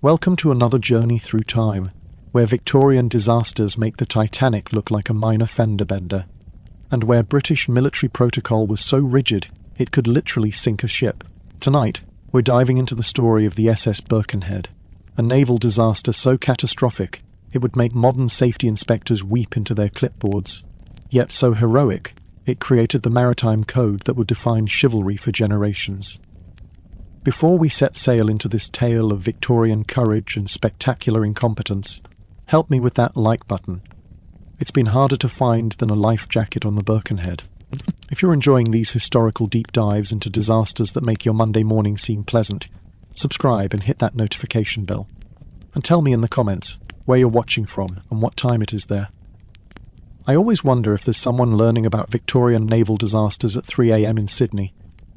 Welcome to another journey through time, where Victorian disasters make the Titanic look like a minor fender bender, and where British military protocol was so rigid it could literally sink a ship. Tonight, we're diving into the story of the SS Birkenhead, a naval disaster so catastrophic it would make modern safety inspectors weep into their clipboards, yet so heroic it created the maritime code that would define chivalry for generations. Before we set sail into this tale of Victorian courage and spectacular incompetence, help me with that like button. It's been harder to find than a life jacket on the Birkenhead. If you're enjoying these historical deep dives into disasters that make your Monday morning seem pleasant, subscribe and hit that notification bell. And tell me in the comments where you're watching from and what time it is there. I always wonder if there's someone learning about Victorian naval disasters at 3 a.m. in Sydney,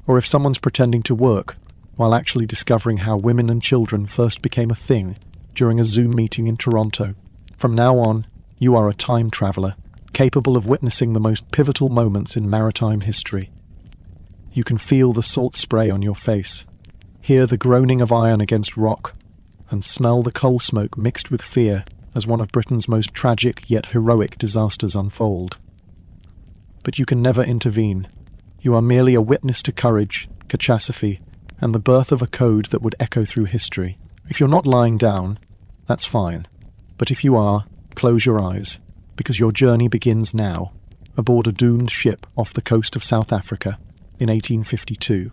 or if someone's pretending to work while actually discovering how women and children first became a thing during a Zoom meeting in Toronto. From now on, you are a time traveller, capable of witnessing the most pivotal moments in maritime history. You can feel the salt spray on your face, hear the groaning of iron against rock, and smell the coal smoke mixed with fear as one of Britain's most tragic yet heroic disasters unfold. But you can never intervene. You are merely a witness to courage, catastrophe, and the birth of a code that would echo through history. If you're not lying down, that's fine. But if you are, close your eyes, because your journey begins now, aboard a doomed ship off the coast of South Africa in 1852,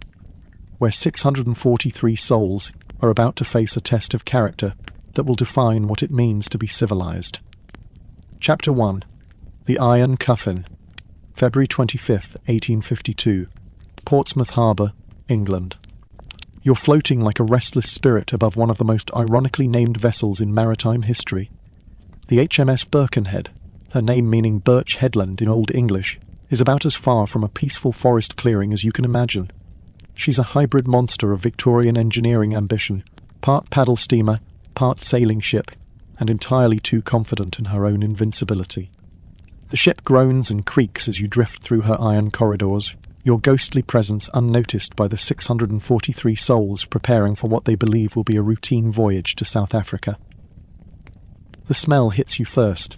where 643 souls are about to face a test of character that will define what it means to be civilized. Chapter 1. The Iron Coffin. February 25th, 1852. Portsmouth Harbour, England. You're floating like a restless spirit above one of the most ironically named vessels in maritime history. The HMS Birkenhead, her name meaning Birch Headland in Old English, is about as far from a peaceful forest clearing as you can imagine. She's a hybrid monster of Victorian engineering ambition, part paddle steamer, part sailing ship, and entirely too confident in her own invincibility. The ship groans and creaks as you drift through her iron corridors, your ghostly presence unnoticed by the 643 souls preparing for what they believe will be a routine voyage to South Africa. The smell hits you first,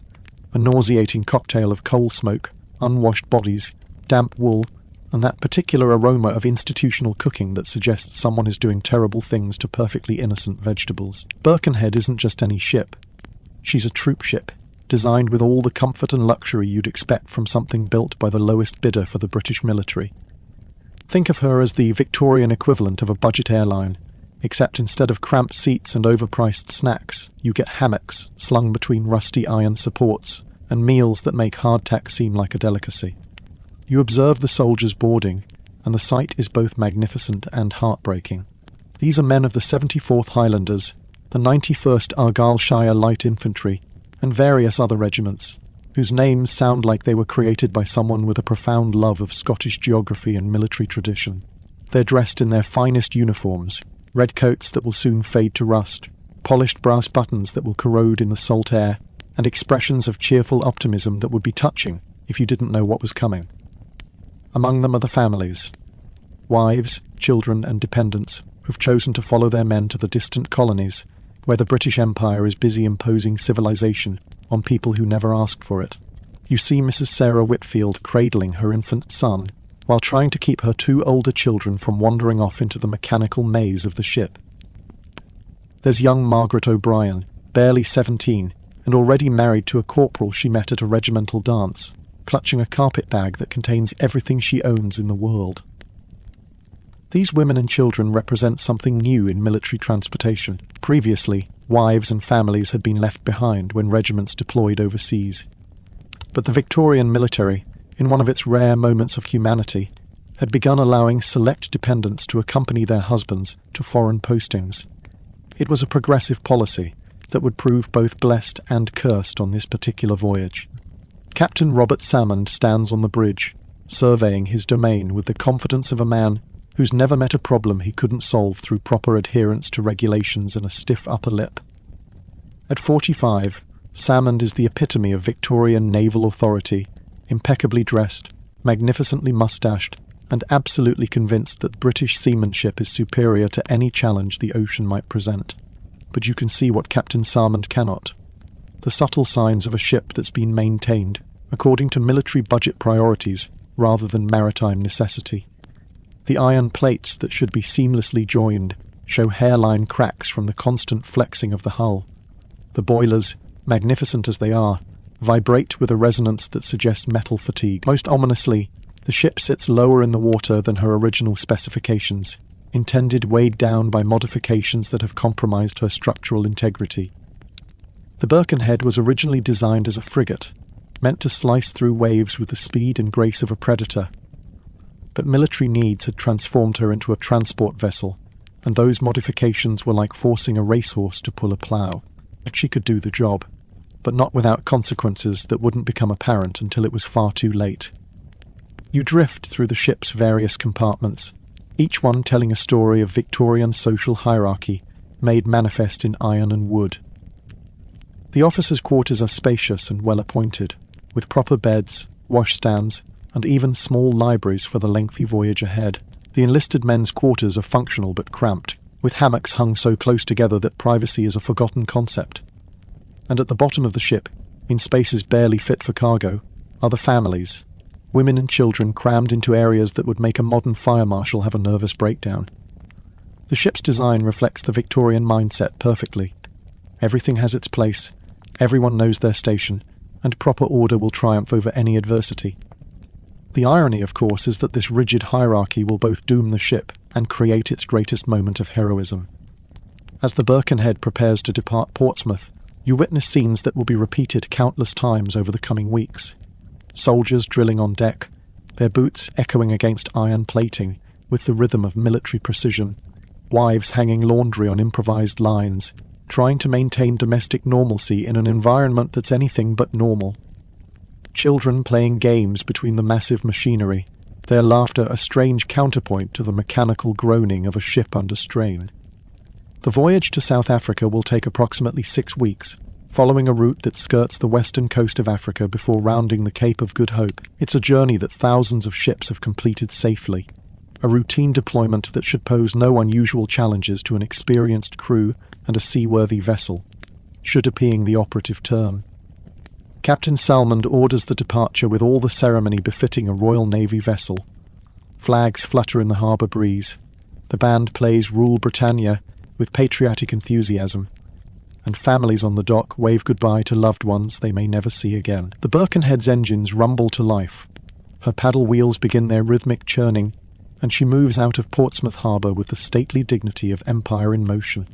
a nauseating cocktail of coal smoke, unwashed bodies, damp wool, and that particular aroma of institutional cooking that suggests someone is doing terrible things to perfectly innocent vegetables. Birkenhead isn't just any ship. She's a troop ship, designed with all the comfort and luxury you'd expect from something built by the lowest bidder for the British military. Think of her as the Victorian equivalent of a budget airline, except instead of cramped seats and overpriced snacks, you get hammocks slung between rusty iron supports and meals that make hardtack seem like a delicacy. You observe the soldiers boarding, and the sight is both magnificent and heartbreaking. These are men of the 74th Highlanders, the 91st Argyllshire Light Infantry, and various other regiments, whose names sound like they were created by someone with a profound love of Scottish geography and military tradition. They're dressed in their finest uniforms, red coats that will soon fade to rust, polished brass buttons that will corrode in the salt air, and expressions of cheerful optimism that would be touching if you didn't know what was coming. Among them are the families, wives, children and dependents who've chosen to follow their men to the distant colonies where the British Empire is busy imposing civilization on people who never asked for it. You see Mrs. Sarah Whitfield cradling her infant son while trying to keep her two older children from wandering off into the mechanical maze of the ship. There's young Margaret O'Brien, barely 17, and already married to a corporal she met at a regimental dance, clutching a carpet bag that contains everything she owns in the world. These women and children represent something new in military transportation. Previously, wives and families had been left behind when regiments deployed overseas. But the Victorian military, in one of its rare moments of humanity, had begun allowing select dependents to accompany their husbands to foreign postings. It was a progressive policy that would prove both blessed and cursed on this particular voyage. Captain Robert Salmond stands on the bridge, surveying his domain with the confidence of a man who's never met a problem he couldn't solve through proper adherence to regulations and a stiff upper lip. At 45, Salmond is the epitome of Victorian naval authority, impeccably dressed, magnificently mustached, and absolutely convinced that British seamanship is superior to any challenge the ocean might present. but you can see what Captain Salmond cannot. The subtle signs of a ship that's been maintained according to military budget priorities rather than maritime necessity. The iron plates that should be seamlessly joined show hairline cracks from the constant flexing of the hull. The boilers, magnificent as they are, vibrate with a resonance that suggests metal fatigue. Most ominously, the ship sits lower in the water than her original specifications, intended weighed down by modifications that have compromised her structural integrity. The Birkenhead was originally designed as a frigate, meant to slice through waves with the speed and grace of a predator. But military needs had transformed her into a transport vessel, and those modifications were like forcing a racehorse to pull a plough. She could do the job, but not without consequences that wouldn't become apparent until it was far too late. You drift through the ship's various compartments, each one telling a story of Victorian social hierarchy, made manifest in iron and wood. The officers' quarters are spacious and well-appointed, with proper beds, washstands, and even small libraries for the lengthy voyage ahead. The enlisted men's quarters are functional but cramped, with hammocks hung so close together that privacy is a forgotten concept. And at the bottom of the ship, in spaces barely fit for cargo, are the families, women and children crammed into areas that would make a modern fire marshal have a nervous breakdown. The ship's design reflects the Victorian mindset perfectly. Everything has its place, everyone knows their station, and proper order will triumph over any adversity. The irony, of course, is that this rigid hierarchy will both doom the ship and create its greatest moment of heroism. As the Birkenhead prepares to depart Portsmouth, you witness scenes that will be repeated countless times over the coming weeks. Soldiers drilling on deck, their boots echoing against iron plating with the rhythm of military precision, wives hanging laundry on improvised lines, trying to maintain domestic normalcy in an environment that's anything but normal. Children playing games between the massive machinery, their laughter a strange counterpoint to the mechanical groaning of a ship under strain. The voyage to South Africa will take approximately 6 weeks, following a route that skirts the western coast of Africa before rounding the Cape of Good Hope. It's a journey that thousands of ships have completed safely, a routine deployment that should pose no unusual challenges to an experienced crew and a seaworthy vessel, should-being the operative term. Captain Salmond orders the departure with all the ceremony befitting a Royal Navy vessel. Flags flutter in the harbour breeze. The band plays Rule Britannia with patriotic enthusiasm, and families on the dock wave goodbye to loved ones they may never see again. The Birkenhead's engines rumble to life. Her paddle wheels begin their rhythmic churning, and she moves out of Portsmouth harbour with the stately dignity of empire in motion.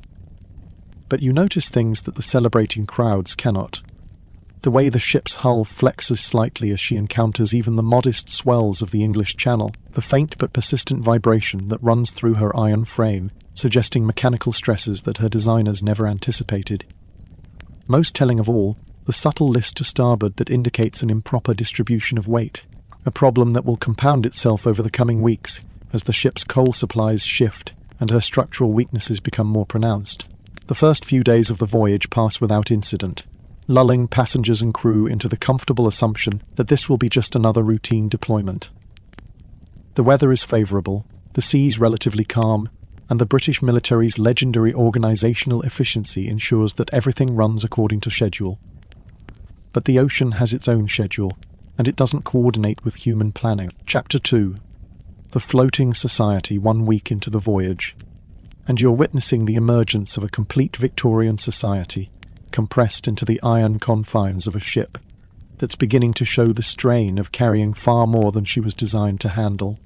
But you notice things that the celebrating crowds cannot. The way the ship's hull flexes slightly as she encounters even the modest swells of the English Channel, the faint but persistent vibration that runs through her iron frame, suggesting mechanical stresses that her designers never anticipated. Most telling of all, the subtle list to starboard that indicates an improper distribution of weight, a problem that will compound itself over the coming weeks as the ship's coal supplies shift and her structural weaknesses become more pronounced. The first few days of the voyage pass without incident, lulling passengers and crew into the comfortable assumption that this will be just another routine deployment. The weather is favourable, the seas relatively calm, and the British military's legendary organisational efficiency ensures that everything runs according to schedule. But the ocean has its own schedule, and it doesn't coordinate with human planning. Chapter 2. The Floating Society 1 week into the voyage, and you're witnessing the emergence of a complete Victorian society, compressed into the iron confines of a ship that's beginning to show the strain of carrying far more than she was designed to handle.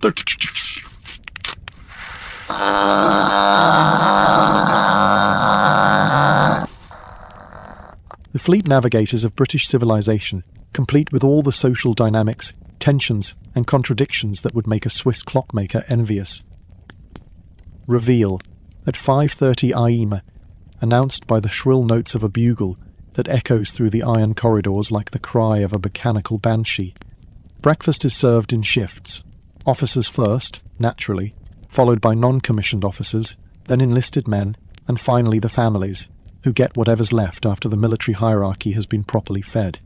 The fleet navigators of British civilization, complete with all the social dynamics, tensions, and contradictions that would make a Swiss clockmaker envious. Reveal, at 5:30 AM, announced by the shrill notes of a bugle that echoes through the iron corridors like the cry of a mechanical banshee. Breakfast is served in shifts. Officers first, naturally, followed by non-commissioned officers, then enlisted men, and finally the families, who get whatever's left after the military hierarchy has been properly fed.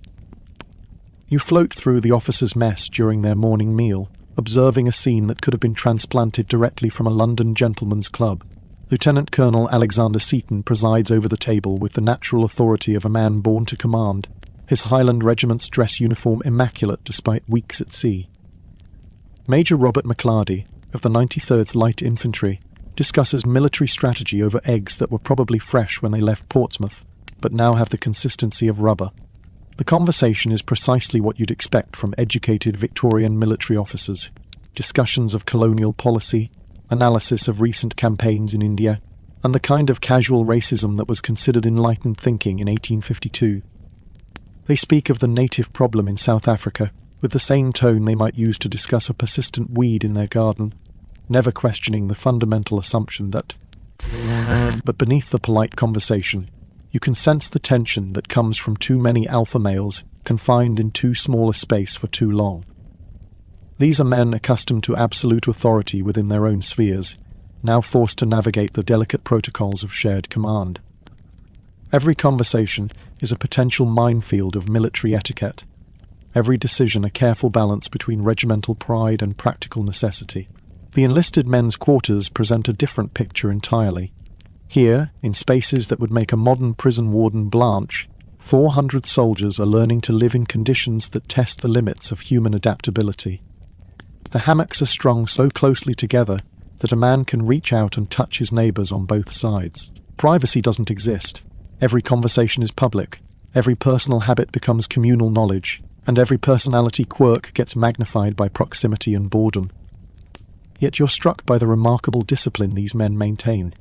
You float through the officers' mess during their morning meal, observing a scene that could have been transplanted directly from a London gentleman's club. Lieutenant Colonel Alexander Seaton presides over the table with the natural authority of a man born to command, his Highland Regiment's dress uniform immaculate despite weeks at sea. Major Robert McClarty, of the 93rd Light Infantry, discusses military strategy over eggs that were probably fresh when they left Portsmouth, but now have the consistency of rubber. The conversation is precisely what you'd expect from educated Victorian military officers. Discussions of colonial policy, analysis of recent campaigns in India, and the kind of casual racism that was considered enlightened thinking in 1852. They speak of the native problem in South Africa with the same tone they might use to discuss a persistent weed in their garden, never questioning the fundamental assumption that... But beneath the polite conversation, you can sense the tension that comes from too many alpha males confined in too small a space for too long. These are men accustomed to absolute authority within their own spheres, now forced to navigate the delicate protocols of shared command. Every conversation is a potential minefield of military etiquette, every decision a careful balance between regimental pride and practical necessity. The enlisted men's quarters present a different picture entirely. Here, in spaces that would make a modern prison warden blanch, 400 soldiers are learning to live in conditions that test the limits of human adaptability. The hammocks are strung so closely together that a man can reach out and touch his neighbours on both sides. Privacy doesn't exist. Every conversation is public. Every personal habit becomes communal knowledge, and every personality quirk gets magnified by proximity and boredom. Yet you're struck by the remarkable discipline these men maintain.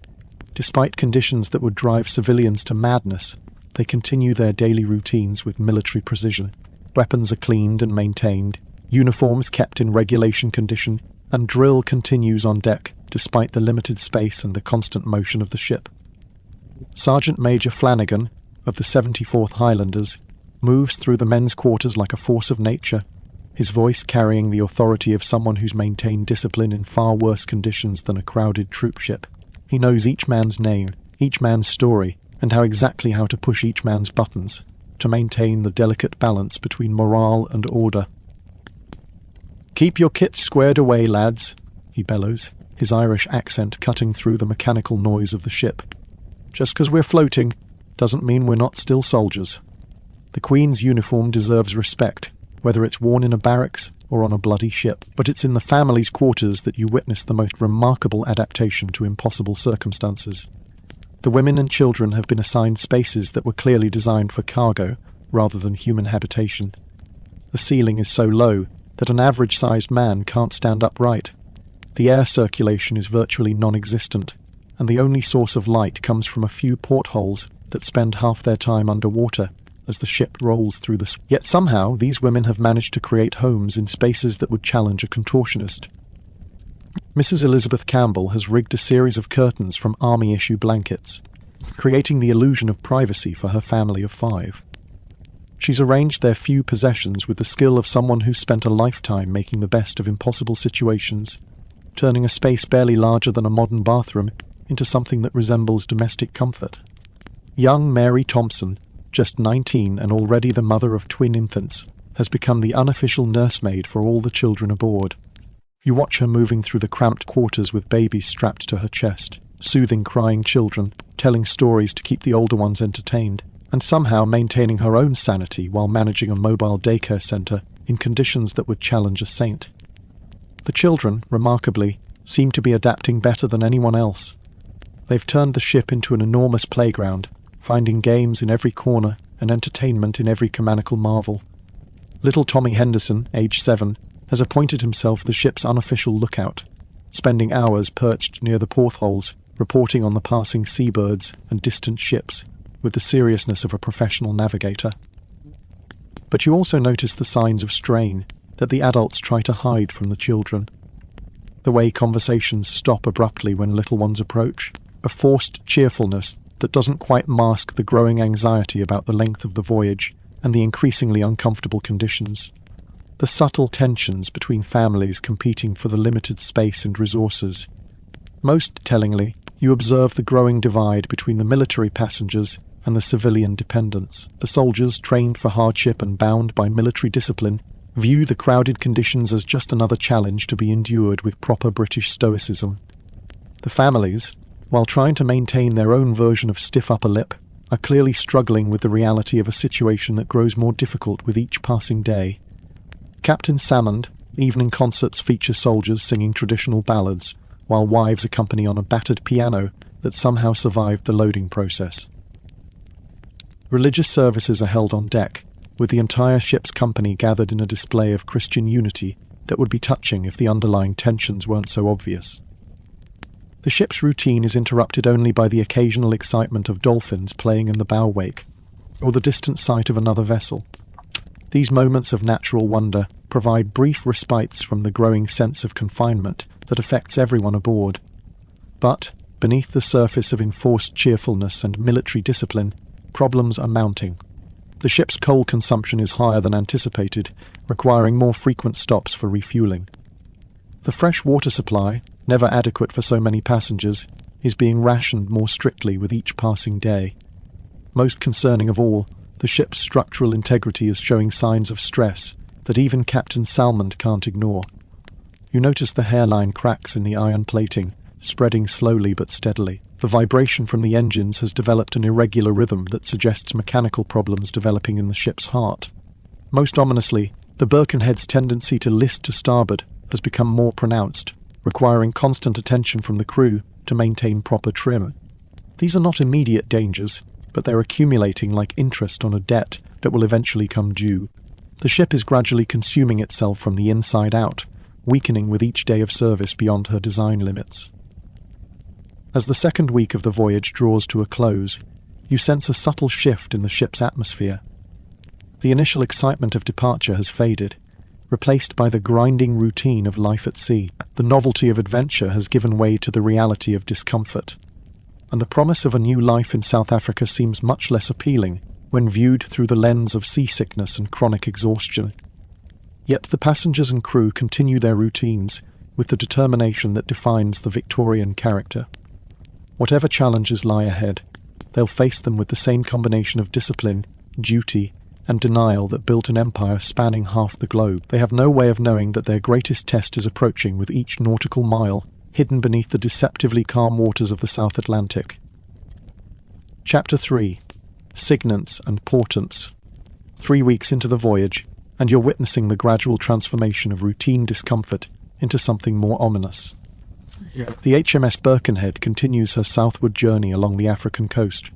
Despite conditions that would drive civilians to madness, they continue their daily routines with military precision. Weapons are cleaned and maintained, uniforms kept in regulation condition, and drill continues on deck despite the limited space and the constant motion of the ship. Sergeant Major Flanagan, of the 74th Highlanders, moves through the men's quarters like a force of nature, his voice carrying the authority of someone who's maintained discipline in far worse conditions than a crowded troop ship. He knows each man's name, each man's story, and how to push each man's buttons, to maintain the delicate balance between morale and order. "Keep your kits squared away, lads," he bellows, his Irish accent cutting through the mechanical noise of the ship. "Just 'cause we're floating doesn't mean we're not still soldiers. The Queen's uniform deserves respect, whether it's worn in a barracks or on a bloody ship, but it's in the family's quarters that you witness the most remarkable adaptation to impossible circumstances. The women and children have been assigned spaces that were clearly designed for cargo rather than human habitation. The ceiling is so low that an average-sized man can't stand upright. The air circulation is virtually non-existent, and the only source of light comes from a few portholes that spend half their time underwater as the ship rolls through the... Yet somehow these women have managed to create homes in spaces that would challenge a contortionist. Mrs. Elizabeth Campbell has rigged a series of curtains from army-issue blankets, creating the illusion of privacy for her family of 5. She's arranged their few possessions with the skill of someone who's spent a lifetime making the best of impossible situations, turning a space barely larger than a modern bathroom into something that resembles domestic comfort. Young Mary Thompson, just 19 and already the mother of twin infants, has become the unofficial nursemaid for all the children aboard. You watch her moving through the cramped quarters with babies strapped to her chest, soothing crying children, telling stories to keep the older ones entertained, and somehow maintaining her own sanity while managing a mobile daycare centre in conditions that would challenge a saint. The children, remarkably, seem to be adapting better than anyone else. They've turned the ship into an enormous playground, finding games in every corner and entertainment in every canonical marvel. Little Tommy Henderson, age 7, has appointed himself the ship's unofficial lookout, spending hours perched near the portholes, reporting on the passing seabirds and distant ships, with the seriousness of a professional navigator. But you also notice the signs of strain that the adults try to hide from the children. The way conversations stop abruptly when little ones approach, a forced cheerfulness that doesn't quite mask the growing anxiety about the length of the voyage and the increasingly uncomfortable conditions. The subtle tensions between families competing for the limited space and resources. Most tellingly, you observe the growing divide between the military passengers and the civilian dependents. The soldiers, trained for hardship and bound by military discipline, view the crowded conditions as just another challenge to be endured with proper British stoicism. The families, while trying to maintain their own version of stiff upper lip, are clearly struggling with the reality of a situation that grows more difficult with each passing day. Captain Salmond, evening concerts feature soldiers singing traditional ballads, while wives accompany on a battered piano that somehow survived the loading process. Religious services are held on deck, with the entire ship's company gathered in a display of Christian unity that would be touching if the underlying tensions weren't so obvious. The ship's routine is interrupted only by the occasional excitement of dolphins playing in the bow wake, or the distant sight of another vessel. These moments of natural wonder provide brief respites from the growing sense of confinement that affects everyone aboard. But, beneath the surface of enforced cheerfulness and military discipline, problems are mounting. The ship's coal consumption is higher than anticipated, requiring more frequent stops for refueling. The fresh water supply, never adequate for so many passengers, is being rationed more strictly with each passing day. Most concerning of all, the ship's structural integrity is showing signs of stress that even Captain Salmond can't ignore. You notice the hairline cracks in the iron plating, spreading slowly but steadily. The vibration from the engines has developed an irregular rhythm that suggests mechanical problems developing in the ship's heart. Most ominously, the Birkenhead's tendency to list to starboard has become more pronounced, requiring constant attention from the crew to maintain proper trim. These are not immediate dangers, but they're accumulating like interest on a debt that will eventually come due. The ship is gradually consuming itself from the inside out, weakening with each day of service beyond her design limits. As the second week of the voyage draws to a close, you sense a subtle shift in the ship's atmosphere. The initial excitement of departure has faded, replaced by the grinding routine of life at sea. The novelty of adventure has given way to the reality of discomfort, and the promise of a new life in South Africa seems much less appealing when viewed through the lens of seasickness and chronic exhaustion. Yet the passengers and crew continue their routines with the determination that defines the Victorian character. Whatever challenges lie ahead, they'll face them with the same combination of discipline, duty, and denial that built an empire spanning half the globe. They have no way of knowing that their greatest test is approaching with each nautical mile hidden beneath the deceptively calm waters of the South Atlantic. Chapter 3. Signants and Portents. 3 weeks into the voyage, and you're witnessing the gradual transformation of routine discomfort into something more ominous. The HMS Birkenhead continues her southward journey along the African coast,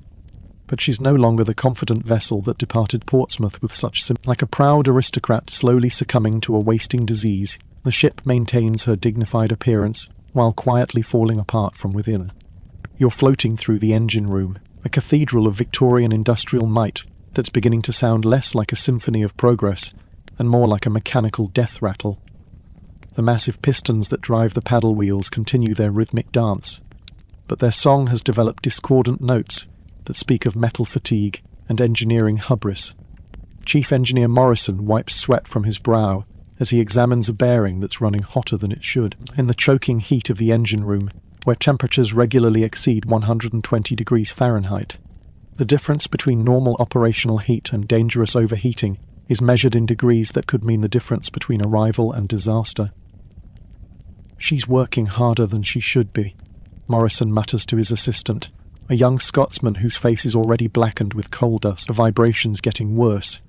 but she's no longer the confident vessel that departed Portsmouth with such like a proud aristocrat slowly succumbing to a wasting disease. The ship maintains her dignified appearance while quietly falling apart from within. You're floating through the engine room, a cathedral of Victorian industrial might that's beginning to sound less like a symphony of progress and more like a mechanical death rattle. The massive pistons that drive the paddle wheels continue their rhythmic dance, but their song has developed discordant notes that speak of metal fatigue and engineering hubris. Chief Engineer Morrison wipes sweat from his brow as he examines a bearing that's running hotter than it should. In the choking heat of the engine room, where temperatures regularly exceed 120 degrees Fahrenheit, the difference between normal operational heat and dangerous overheating is measured in degrees that could mean the difference between arrival and disaster. "She's working harder than she should be," Morrison mutters to his assistant, a young Scotsman whose face is already blackened with coal dust. The vibration's getting worse,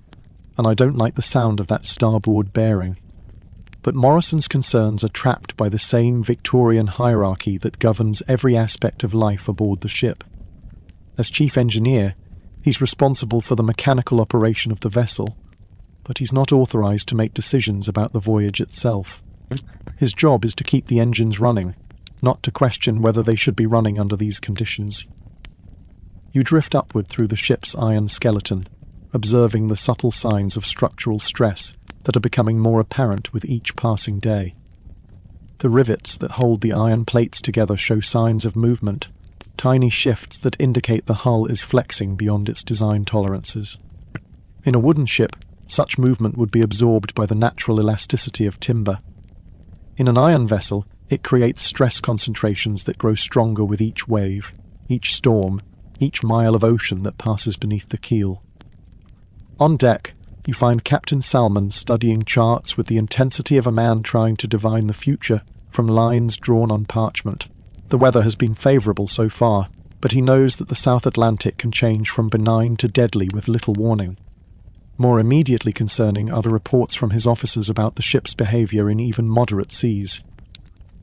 and I don't like the sound of that starboard bearing. But Morrison's concerns are trapped by the same Victorian hierarchy that governs every aspect of life aboard the ship. As chief engineer, he's responsible for the mechanical operation of the vessel, but he's not authorized to make decisions about the voyage itself. His job is to keep the engines running, not to question whether they should be running under these conditions. You drift upward through the ship's iron skeleton, observing the subtle signs of structural stress that are becoming more apparent with each passing day. The rivets that hold the iron plates together show signs of movement, tiny shifts that indicate the hull is flexing beyond its design tolerances. In a wooden ship, such movement would be absorbed by the natural elasticity of timber. In an iron vessel, it creates stress concentrations that grow stronger with each wave, each storm, each mile of ocean that passes beneath the keel. On deck, you find Captain Salmond studying charts with the intensity of a man trying to divine the future from lines drawn on parchment. The weather has been favourable so far, but he knows that the South Atlantic can change from benign to deadly with little warning. More immediately concerning are the reports from his officers about the ship's behaviour in even moderate seas.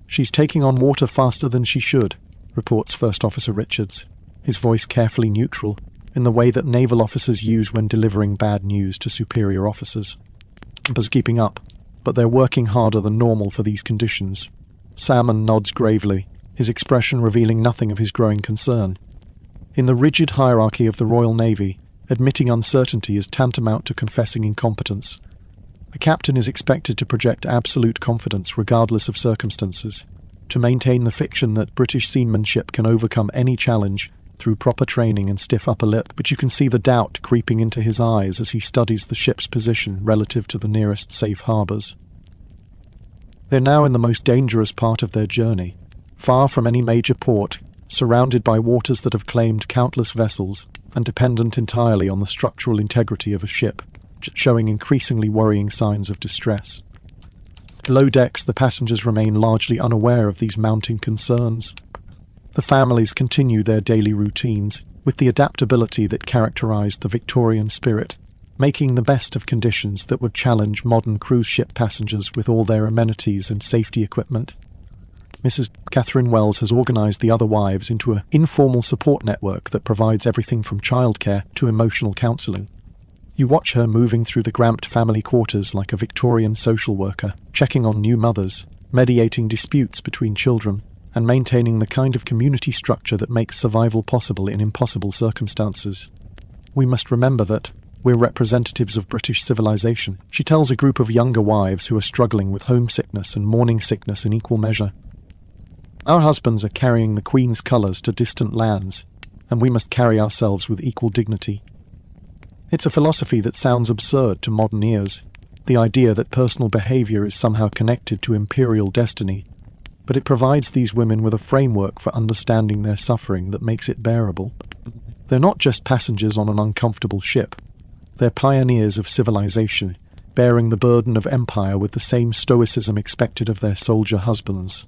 "She's taking on water faster than she should," reports First Officer Richards, his voice carefully neutral, in the way that naval officers use when delivering bad news to superior officers. "Temper's keeping up, but they're working harder than normal for these conditions." Salmon nods gravely, his expression revealing nothing of his growing concern. In the rigid hierarchy of the Royal Navy, admitting uncertainty is tantamount to confessing incompetence. A captain is expected to project absolute confidence regardless of circumstances, to maintain the fiction that British seamanship can overcome any challenge through proper training and stiff upper lip, but you can see the doubt creeping into his eyes as he studies the ship's position relative to the nearest safe harbours. They're now in the most dangerous part of their journey, far from any major port, surrounded by waters that have claimed countless vessels, and dependent entirely on the structural integrity of a ship, showing increasingly worrying signs of distress. Below decks, the passengers remain largely unaware of these mounting concerns. The families continue their daily routines, with the adaptability that characterized the Victorian spirit, making the best of conditions that would challenge modern cruise ship passengers with all their amenities and safety equipment. Mrs. Catherine Wells has organised the other wives into an informal support network that provides everything from childcare to emotional counselling. You watch her moving through the cramped family quarters like a Victorian social worker, checking on new mothers, mediating disputes between children, and maintaining the kind of community structure that makes survival possible in impossible circumstances. "We must remember that we're representatives of British civilization," she tells a group of younger wives who are struggling with homesickness and morning sickness in equal measure. "Our husbands are carrying the Queen's colours to distant lands, and we must carry ourselves with equal dignity." It's a philosophy that sounds absurd to modern ears, the idea that personal behaviour is somehow connected to imperial destiny, but it provides these women with a framework for understanding their suffering that makes it bearable. They're not just passengers on an uncomfortable ship. They're pioneers of civilization, bearing the burden of empire with the same stoicism expected of their soldier husbands.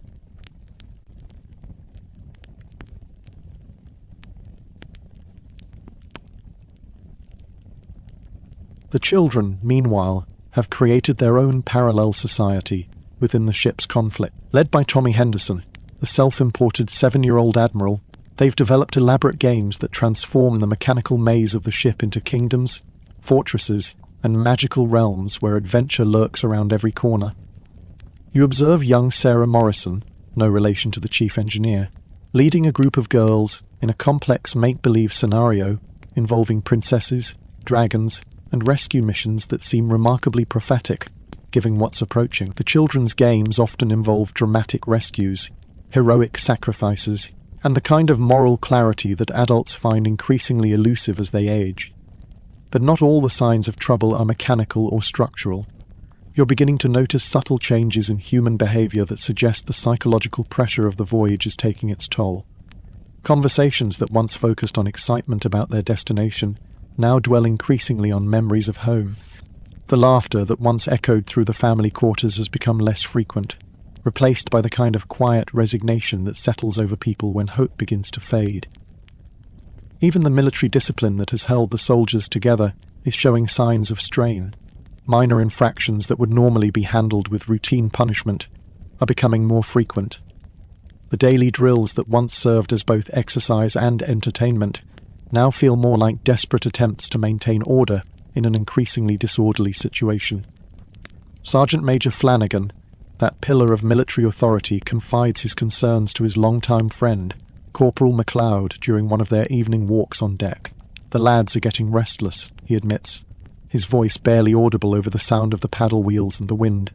The children, meanwhile, have created their own parallel society within the ship's conflict. Led by Tommy Henderson, the self-imported 7-year-old admiral, they've developed elaborate games that transform the mechanical maze of the ship into kingdoms, fortresses, and magical realms where adventure lurks around every corner. You observe young Sarah Morrison, no relation to the chief engineer, leading a group of girls in a complex make-believe scenario involving princesses, dragons, and rescue missions that seem remarkably prophetic, given what's approaching. The children's games often involve dramatic rescues, heroic sacrifices, and the kind of moral clarity that adults find increasingly elusive as they age. But not all the signs of trouble are mechanical or structural. You're beginning to notice subtle changes in human behaviour that suggest the psychological pressure of the voyage is taking its toll. Conversations that once focused on excitement about their destination now dwell increasingly on memories of home. The laughter that once echoed through the family quarters has become less frequent, replaced by the kind of quiet resignation that settles over people when hope begins to fade. Even the military discipline that has held the soldiers together is showing signs of strain. Minor infractions that would normally be handled with routine punishment are becoming more frequent. The daily drills that once served as both exercise and entertainment now feel more like desperate attempts to maintain order in an increasingly disorderly situation. Sergeant Major Flanagan, that pillar of military authority, confides his concerns to his longtime friend, Corporal MacLeod, during one of their evening walks on deck. "The lads are getting restless," he admits, his voice barely audible over the sound of the paddle wheels and the wind.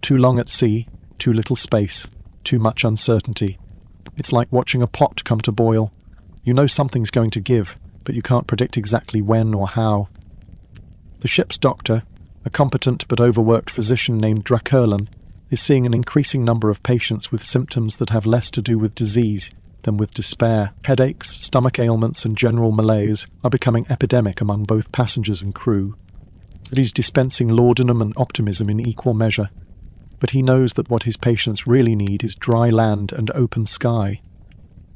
"Too long at sea, too little space, too much uncertainty. It's like watching a pot come to boil. You know something's going to give, but you can't predict exactly when or how." The ship's doctor, a competent but overworked physician named Drakurlan, is seeing an increasing number of patients with symptoms that have less to do with disease than with despair. Headaches, stomach ailments, and general malaise are becoming epidemic among both passengers and crew. But he's dispensing laudanum and optimism in equal measure. but he knows that what his patients really need is dry land and open sky,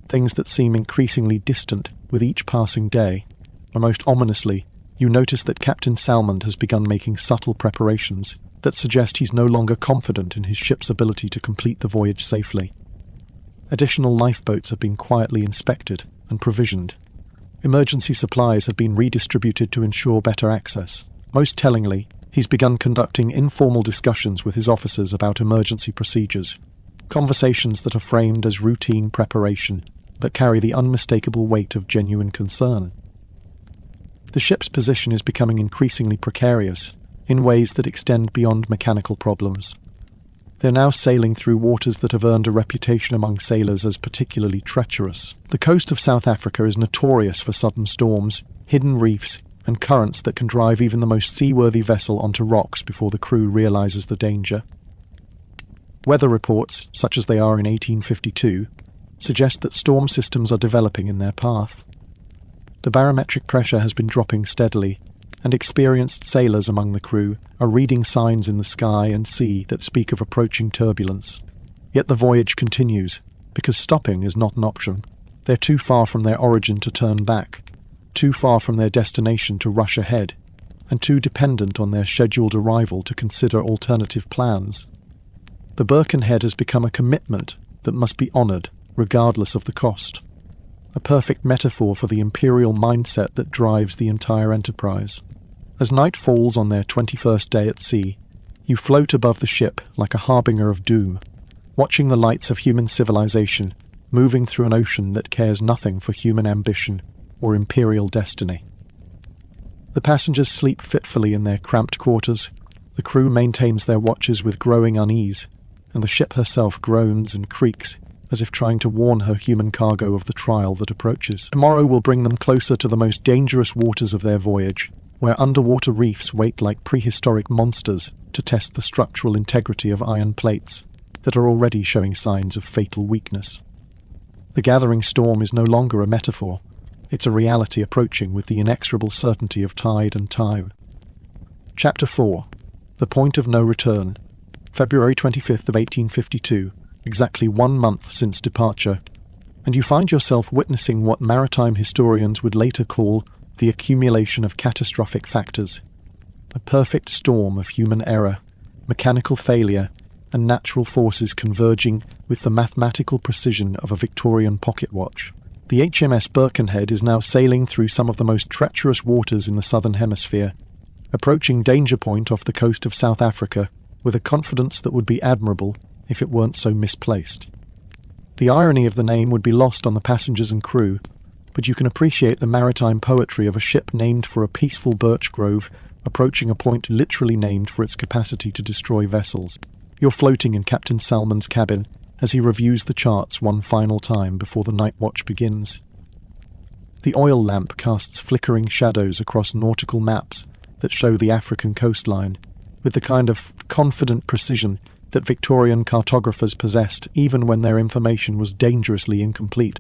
things that seem increasingly distant with each passing day. And most ominously, you notice that Captain Salmond has begun making subtle preparations that suggest he's no longer confident in his ship's ability to complete the voyage safely. Additional lifeboats have been quietly inspected and provisioned. Emergency supplies have been redistributed to ensure better access. Most tellingly, he's begun conducting informal discussions with his officers about emergency procedures, conversations that are framed as routine preparation, but carry the unmistakable weight of genuine concern. The ship's position is becoming increasingly precarious, in ways that extend beyond mechanical problems. They're now sailing through waters that have earned a reputation among sailors as particularly treacherous. The coast of South Africa is notorious for sudden storms, hidden reefs, and currents that can drive even the most seaworthy vessel onto rocks before the crew realizes the danger. Weather reports, such as they are in 1852, suggest that storm systems are developing in their path. The barometric pressure has been dropping steadily, and experienced sailors among the crew are reading signs in the sky and sea that speak of approaching turbulence. Yet the voyage continues, because stopping is not an option. They're too far from their origin to turn back, too far from their destination to rush ahead, and too dependent on their scheduled arrival to consider alternative plans. The Birkenhead has become a commitment that must be honoured, regardless of the cost. A perfect metaphor for the imperial mindset that drives the entire enterprise. As night falls on their 21st day at sea, you float above the ship like a harbinger of doom, watching the lights of human civilization moving through an ocean that cares nothing for human ambition or imperial destiny. The passengers sleep fitfully in their cramped quarters, the crew maintains their watches with growing unease, and the ship herself groans and creaks as if trying to warn her human cargo of the trial that approaches. Tomorrow will bring them closer to the most dangerous waters of their voyage, where underwater reefs wait like prehistoric monsters to test the structural integrity of iron plates that are already showing signs of fatal weakness. The gathering storm is no longer a metaphor, it's a reality approaching with the inexorable certainty of tide and time. Chapter 4. The Point of No Return. February 25th of 1852, exactly 1 month since departure, and you find yourself witnessing what maritime historians would later call the accumulation of catastrophic factors, a perfect storm of human error, mechanical failure, and natural forces converging with the mathematical precision of a Victorian pocket watch. The HMS Birkenhead is now sailing through some of the most treacherous waters in the southern hemisphere, approaching danger point off the coast of South Africa with a confidence that would be admirable if it weren't so misplaced. The irony of the name would be lost on the passengers and crew, but you can appreciate the maritime poetry of a ship named for a peaceful birch grove approaching a point literally named for its capacity to destroy vessels. You're floating in Captain Salmond's cabin as he reviews the charts one final time before the night watch begins. The oil lamp casts flickering shadows across nautical maps that show the African coastline, with the kind of confident precision that Victorian cartographers possessed even when their information was dangerously incomplete.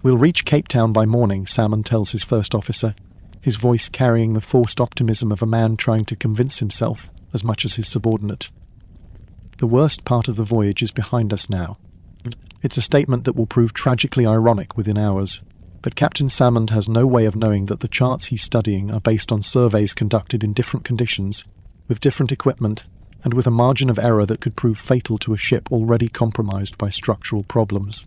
"We'll reach Cape Town by morning," Salmond tells his first officer, his voice carrying the forced optimism of a man trying to convince himself as much as his subordinate. The worst part of the voyage is behind us now. It's a statement that will prove tragically ironic within hours, but Captain Salmond has no way of knowing that the charts he's studying are based on surveys conducted in different conditions, with different equipment, and with a margin of error that could prove fatal to a ship already compromised by structural problems.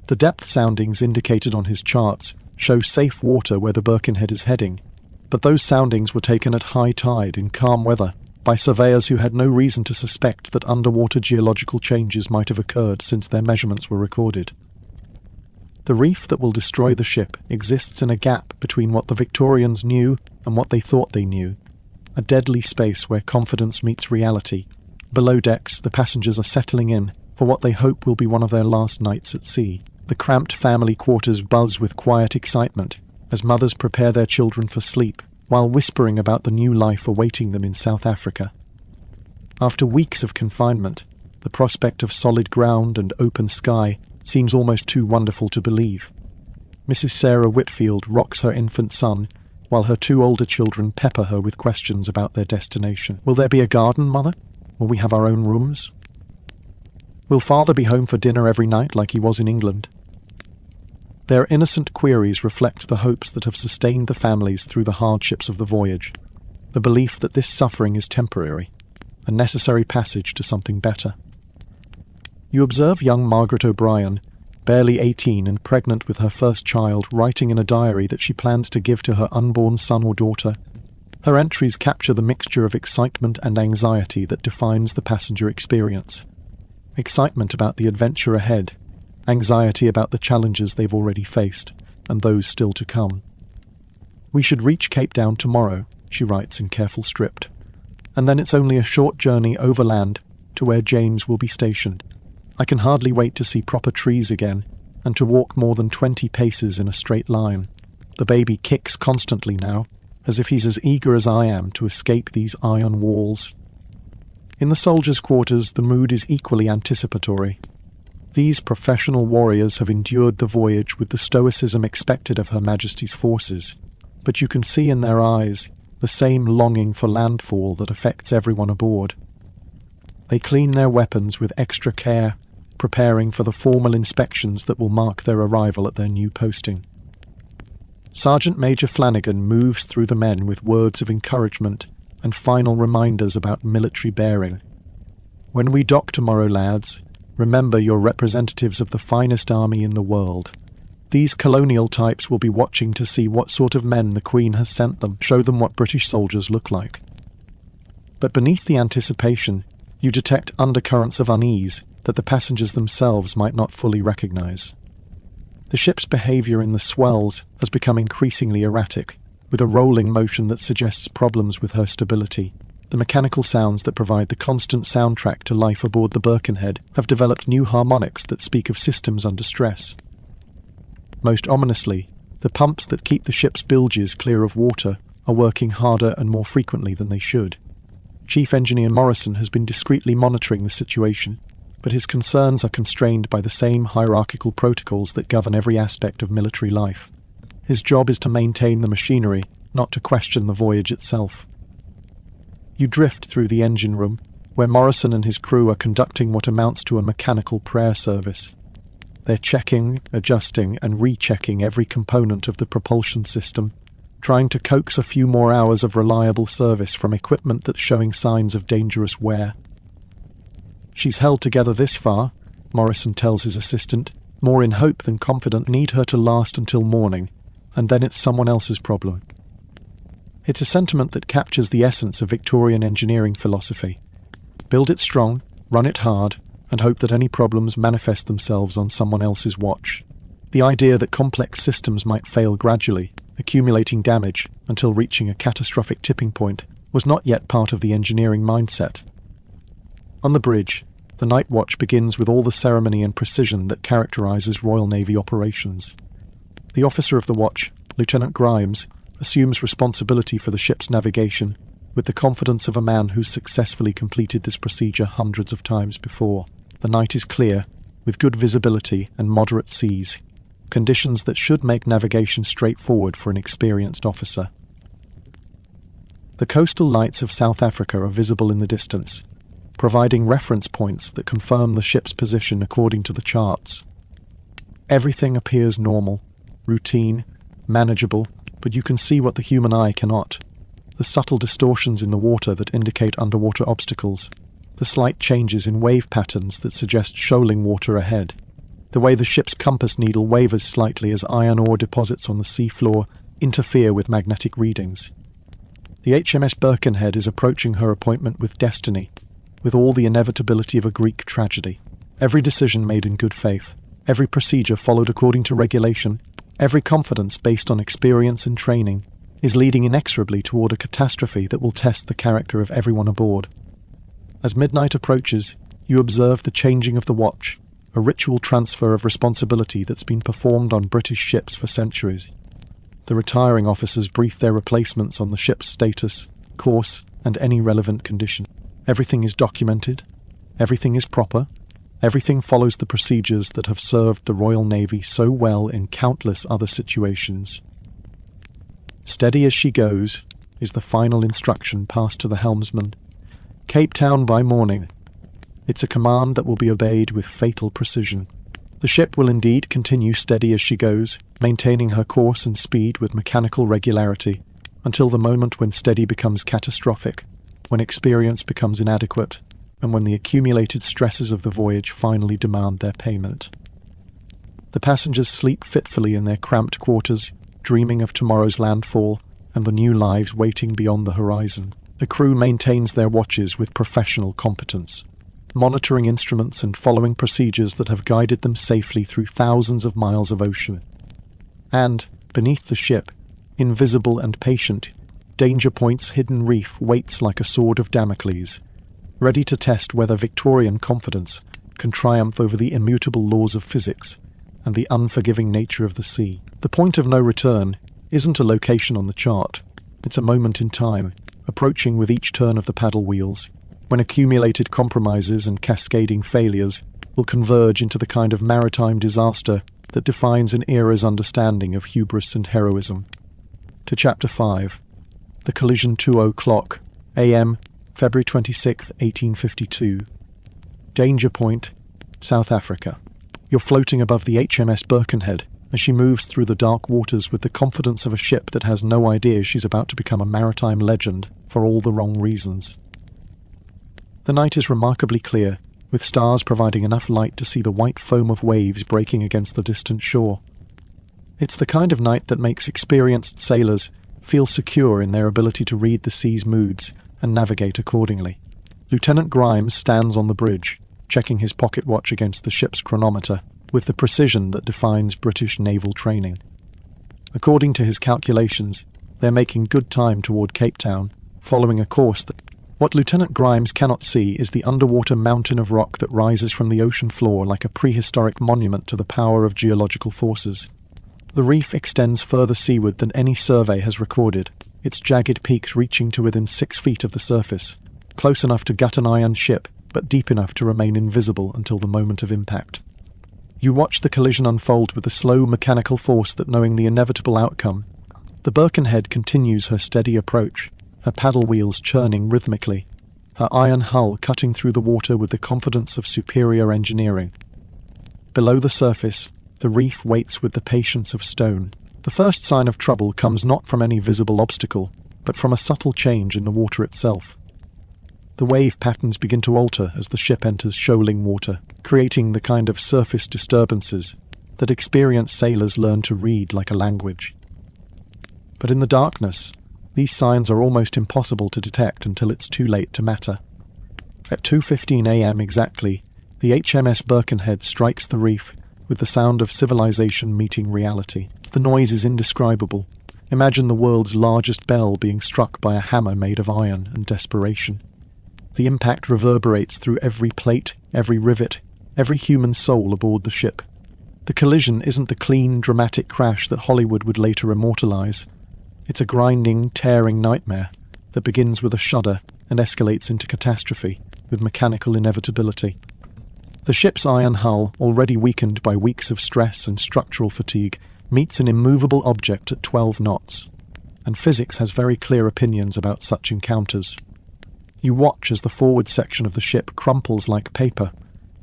The depth soundings indicated on his charts show safe water where the Birkenhead is heading, but those soundings were taken at high tide in calm weather by surveyors who had no reason to suspect that underwater geological changes might have occurred since their measurements were recorded. The reef that will destroy the ship exists in a gap between what the Victorians knew and what they thought they knew, a deadly space where confidence meets reality. Below decks, the passengers are settling in for what they hope will be one of their last nights at sea. The cramped family quarters buzz with quiet excitement as mothers prepare their children for sleep, while whispering about the new life awaiting them in South Africa. After weeks of confinement, the prospect of solid ground and open sky seems almost too wonderful to believe. Mrs. Sarah Whitfield rocks her infant son, while her 2 older children pepper her with questions about their destination. "Will there be a garden, Mother? Will we have our own rooms?" Will father be home for dinner every night like he was in England? Their innocent queries reflect the hopes that have sustained the families through the hardships of the voyage, the belief that this suffering is temporary, a necessary passage to something better. You observe young Margaret O'Brien, barely 18 and pregnant with her first child, writing in a diary that she plans to give to her unborn son or daughter. Her entries capture the mixture of excitement and anxiety that defines the passenger experience. Excitement about the adventure ahead, anxiety about the challenges they've already faced, and those still to come. "We should reach Cape Town tomorrow," she writes in careful script, "and then it's only a short journey overland to where James will be stationed. I can hardly wait to see proper trees again, and to walk more than 20 paces in a straight line. The baby kicks constantly now, as if he's as eager as I am to escape these iron walls." In the soldiers' quarters, the mood is equally anticipatory. These professional warriors have endured the voyage with the stoicism expected of Her Majesty's forces, but you can see in their eyes the same longing for landfall that affects everyone aboard. They clean their weapons with extra care, preparing for the formal inspections that will mark their arrival at their new posting. Sergeant Major Flanagan moves through the men with words of encouragement and final reminders about military bearing. "When we dock tomorrow, lads, remember you're representatives of the finest army in the world. These colonial types will be watching to see what sort of men the Queen has sent them. Show them what British soldiers look like." But beneath the anticipation, you detect undercurrents of unease that the passengers themselves might not fully recognize. The ship's behavior in the swells has become increasingly erratic, with a rolling motion that suggests problems with her stability. The mechanical sounds that provide the constant soundtrack to life aboard the Birkenhead have developed new harmonics that speak of systems under stress. Most ominously, the pumps that keep the ship's bilges clear of water are working harder and more frequently than they should. Chief Engineer Morrison has been discreetly monitoring the situation, but his concerns are constrained by the same hierarchical protocols that govern every aspect of military life. His job is to maintain the machinery, not to question the voyage itself. You drift through the engine room, where Morrison and his crew are conducting what amounts to a mechanical prayer service. They're checking, adjusting, and rechecking every component of the propulsion system, trying to coax a few more hours of reliable service from equipment that's showing signs of dangerous wear. "She's held together this far," Morrison tells his assistant, more in hope than confident. "Need her to last until morning, and then it's someone else's problem." It's a sentiment that captures the essence of Victorian engineering philosophy. Build it strong, run it hard, and hope that any problems manifest themselves on someone else's watch. The idea that complex systems might fail gradually, accumulating damage until reaching a catastrophic tipping point, was not yet part of the engineering mindset. On the bridge, the night watch begins with all the ceremony and precision that characterizes Royal Navy operations. The officer of the watch, Lieutenant Grimes, assumes responsibility for the ship's navigation with the confidence of a man who's successfully completed this procedure hundreds of times before. The night is clear, with good visibility and moderate seas, conditions that should make navigation straightforward for an experienced officer. The coastal lights of South Africa are visible in the distance, providing reference points that confirm the ship's position according to the charts. Everything appears normal, routine, manageable, but you can see what the human eye cannot. The subtle distortions in the water that indicate underwater obstacles, the slight changes in wave patterns that suggest shoaling water ahead, the way the ship's compass needle wavers slightly as iron ore deposits on the seafloor interfere with magnetic readings. The HMS Birkenhead is approaching her appointment with destiny, with all the inevitability of a Greek tragedy. Every decision made in good faith, every procedure followed according to regulation, every confidence based on experience and training, is leading inexorably toward a catastrophe that will test the character of everyone aboard. As midnight approaches, you observe the changing of the watch, a ritual transfer of responsibility that's been performed on British ships for centuries. The retiring officers brief their replacements on the ship's status, course, and any relevant condition. Everything is documented, everything is proper, everything follows the procedures that have served the Royal Navy so well in countless other situations. "Steady as she goes," is the final instruction passed to the helmsman. "Cape Town by morning." It's a command that will be obeyed with fatal precision. The ship will indeed continue steady as she goes, maintaining her course and speed with mechanical regularity, until the moment when steady becomes catastrophic, when experience becomes inadequate, and when the accumulated stresses of the voyage finally demand their payment. The passengers sleep fitfully in their cramped quarters, dreaming of tomorrow's landfall and the new lives waiting beyond the horizon. The crew maintains their watches with professional competence, monitoring instruments and following procedures that have guided them safely through thousands of miles of ocean. And, beneath the ship, invisible and patient, Danger Point's hidden reef waits like a sword of Damocles, ready to test whether Victorian confidence can triumph over the immutable laws of physics and the unforgiving nature of the sea. The point of no return isn't a location on the chart. It's a moment in time, approaching with each turn of the paddle wheels, when accumulated compromises and cascading failures will converge into the kind of maritime disaster that defines an era's understanding of hubris and heroism. To Chapter 5. The Collision 2:00 a.m., February 26, 1852. Danger Point, South Africa. You're floating above the HMS Birkenhead as she moves through the dark waters with the confidence of a ship that has no idea she's about to become a maritime legend for all the wrong reasons. The night is remarkably clear, with stars providing enough light to see the white foam of waves breaking against the distant shore. It's the kind of night that makes experienced sailors feel secure in their ability to read the sea's moods and navigate accordingly. Lieutenant Grimes stands on the bridge, checking his pocket watch against the ship's chronometer with the precision that defines British naval training. According to his calculations, they're making good time toward Cape Town, following a course that... What Lieutenant Grimes cannot see is the underwater mountain of rock that rises from the ocean floor like a prehistoric monument to the power of geological forces. The reef extends further seaward than any survey has recorded, its jagged peaks reaching to within 6 feet of the surface, close enough to gut an iron ship, but deep enough to remain invisible until the moment of impact. You watch the collision unfold with the slow mechanical force that, knowing the inevitable outcome, the Birkenhead continues her steady approach, her paddle wheels churning rhythmically, her iron hull cutting through the water with the confidence of superior engineering. Below the surface, the reef waits with the patience of stone. The first sign of trouble comes not from any visible obstacle, but from a subtle change in the water itself. The wave patterns begin to alter as the ship enters shoaling water, creating the kind of surface disturbances that experienced sailors learn to read like a language. But in the darkness, these signs are almost impossible to detect until it's too late to matter. At 2:15 a.m. exactly, the HMS Birkenhead strikes the reef with the sound of civilization meeting reality. The noise is indescribable. Imagine the world's largest bell being struck by a hammer made of iron and desperation. The impact reverberates through every plate, every rivet, every human soul aboard the ship. The collision isn't the clean, dramatic crash that Hollywood would later immortalize. It's a grinding, tearing nightmare that begins with a shudder and escalates into catastrophe with mechanical inevitability. The ship's iron hull, already weakened by weeks of stress and structural fatigue, meets an immovable object at 12 knots, and physics has very clear opinions about such encounters. You watch as the forward section of the ship crumples like paper,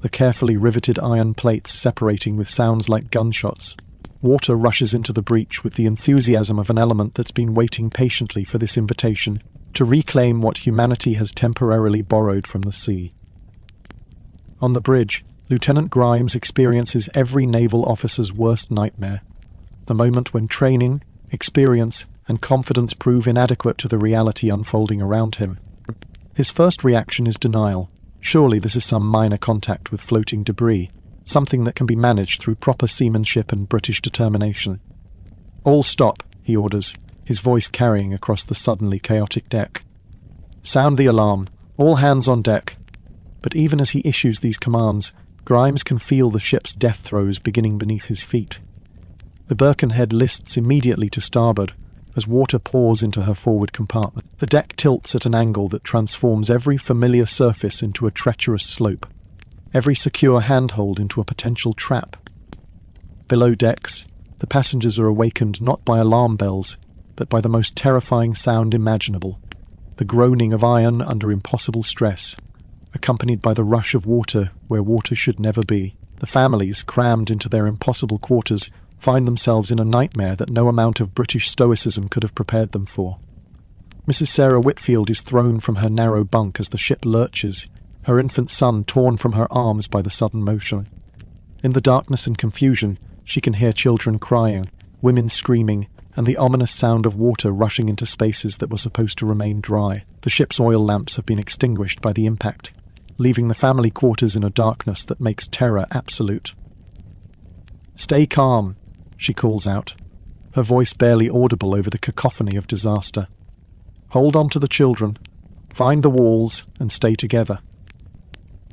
the carefully riveted iron plates separating with sounds like gunshots. Water rushes into the breach with the enthusiasm of an element that's been waiting patiently for this invitation to reclaim what humanity has temporarily borrowed from the sea. On the bridge, Lieutenant Grimes experiences every naval officer's worst nightmare, the moment when training, experience, and confidence prove inadequate to the reality unfolding around him. His first reaction is denial. Surely this is some minor contact with floating debris, something that can be managed through proper seamanship and British determination. "All stop," he orders, his voice carrying across the suddenly chaotic deck. "Sound the alarm. All hands on deck." But even as he issues these commands, Grimes can feel the ship's death throes beginning beneath his feet. The Birkenhead lists immediately to starboard as water pours into her forward compartment. The deck tilts at an angle that transforms every familiar surface into a treacherous slope, every secure handhold into a potential trap. Below decks, the passengers are awakened not by alarm bells, but by the most terrifying sound imaginable, the groaning of iron under impossible stress, accompanied by the rush of water where water should never be. The families, crammed into their impossible quarters, find themselves in a nightmare that no amount of British stoicism could have prepared them for. Mrs. Sarah Whitfield is thrown from her narrow bunk as the ship lurches, her infant son torn from her arms by the sudden motion. In the darkness and confusion, she can hear children crying, women screaming, and the ominous sound of water rushing into spaces that were supposed to remain dry. The ship's oil lamps have been extinguished by the impact, leaving the family quarters in a darkness that makes terror absolute. "Stay calm," she calls out, her voice barely audible over the cacophony of disaster. "Hold on to the children, find the walls, and stay together."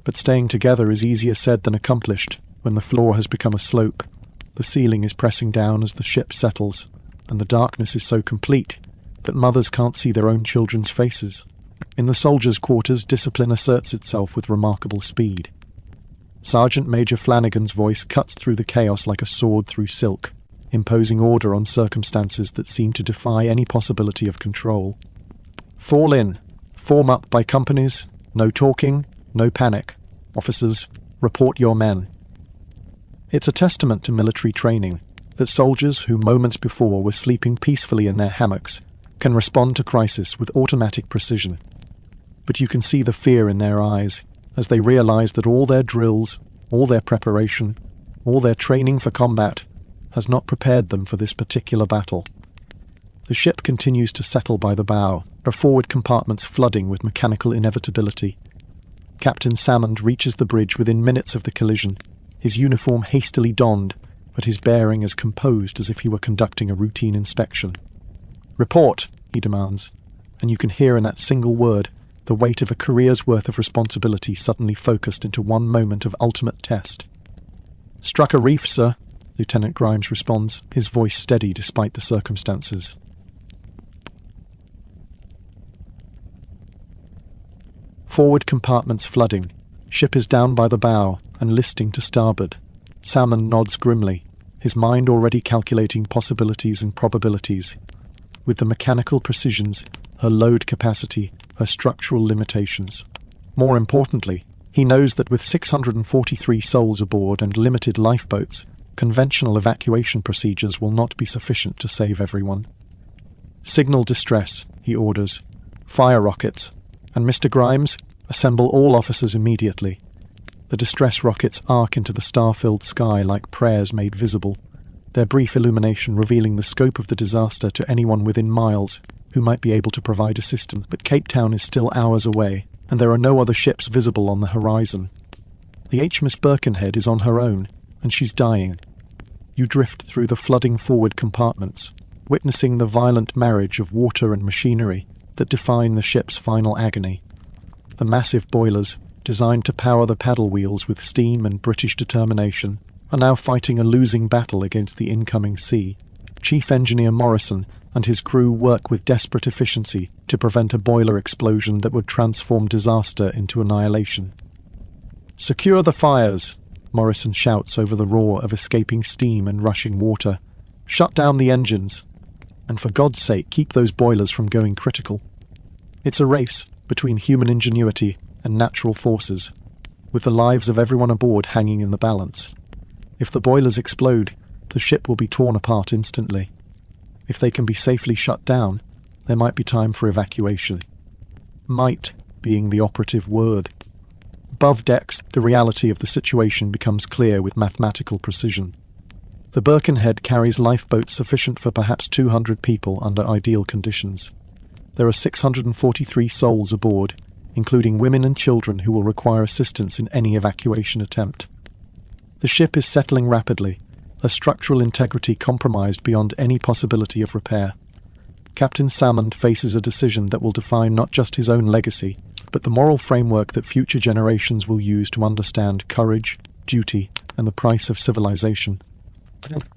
But staying together is easier said than accomplished when the floor has become a slope, the ceiling is pressing down as the ship settles, and the darkness is so complete that mothers can't see their own children's faces. In the soldiers' quarters, discipline asserts itself with remarkable speed. Sergeant Major Flanagan's voice cuts through the chaos like a sword through silk, imposing order on circumstances that seem to defy any possibility of control. "Fall in. Form up by companies. No talking, no panic. Officers, report your men." It's a testament to military training that soldiers who moments before were sleeping peacefully in their hammocks can respond to crisis with automatic precision. But you can see the fear in their eyes as they realize that all their drills, all their preparation, all their training for combat has not prepared them for this particular battle. The ship continues to settle by the bow, her forward compartments flooding with mechanical inevitability. Captain Salmond reaches the bridge within minutes of the collision, his uniform hastily donned, but his bearing as composed as if he were conducting a routine inspection. "Report," he demands, and you can hear in that single word the weight of a career's worth of responsibility suddenly focused into one moment of ultimate test. "Struck a reef, sir," Lieutenant Grimes responds, his voice steady despite the circumstances. Forward compartments flooding. Ship is down by the bow and listing to starboard. Salmon nods grimly, his mind already calculating possibilities and probabilities. With the mechanical precisions, her load capacity, her structural limitations. More importantly, he knows that with 643 souls aboard and limited lifeboats, conventional evacuation procedures will not be sufficient to save everyone. "Signal distress," he orders. "Fire rockets. And Mr. Grimes, assemble all officers immediately." The distress rockets arc into the star-filled sky like prayers made visible, their brief illumination revealing the scope of the disaster to anyone within miles who might be able to provide assistance. But Cape Town is still hours away, and there are no other ships visible on the horizon. The HMS Birkenhead is on her own, and she's dying. You drift through the flooding forward compartments, witnessing the violent marriage of water and machinery that define the ship's final agony. The massive boilers, designed to power the paddle wheels with steam and British determination, are now fighting a losing battle against the incoming sea. Chief Engineer Morrison and his crew work with desperate efficiency to prevent a boiler explosion that would transform disaster into annihilation. "Secure the fires," Morrison shouts over the roar of escaping steam and rushing water. "Shut down the engines. And for God's sake, keep those boilers from going critical." It's a race between human ingenuity and natural forces, with the lives of everyone aboard hanging in the balance. If the boilers explode, the ship will be torn apart instantly. If they can be safely shut down, there might be time for evacuation. Might being the operative word. Above decks, the reality of the situation becomes clear with mathematical precision. The Birkenhead carries lifeboats sufficient for perhaps 200 people under ideal conditions. There are 643 souls aboard, including women and children who will require assistance in any evacuation attempt. The ship is settling rapidly, her structural integrity compromised beyond any possibility of repair. Captain Salmond faces a decision that will define not just his own legacy, but the moral framework that future generations will use to understand courage, duty, and the price of civilization.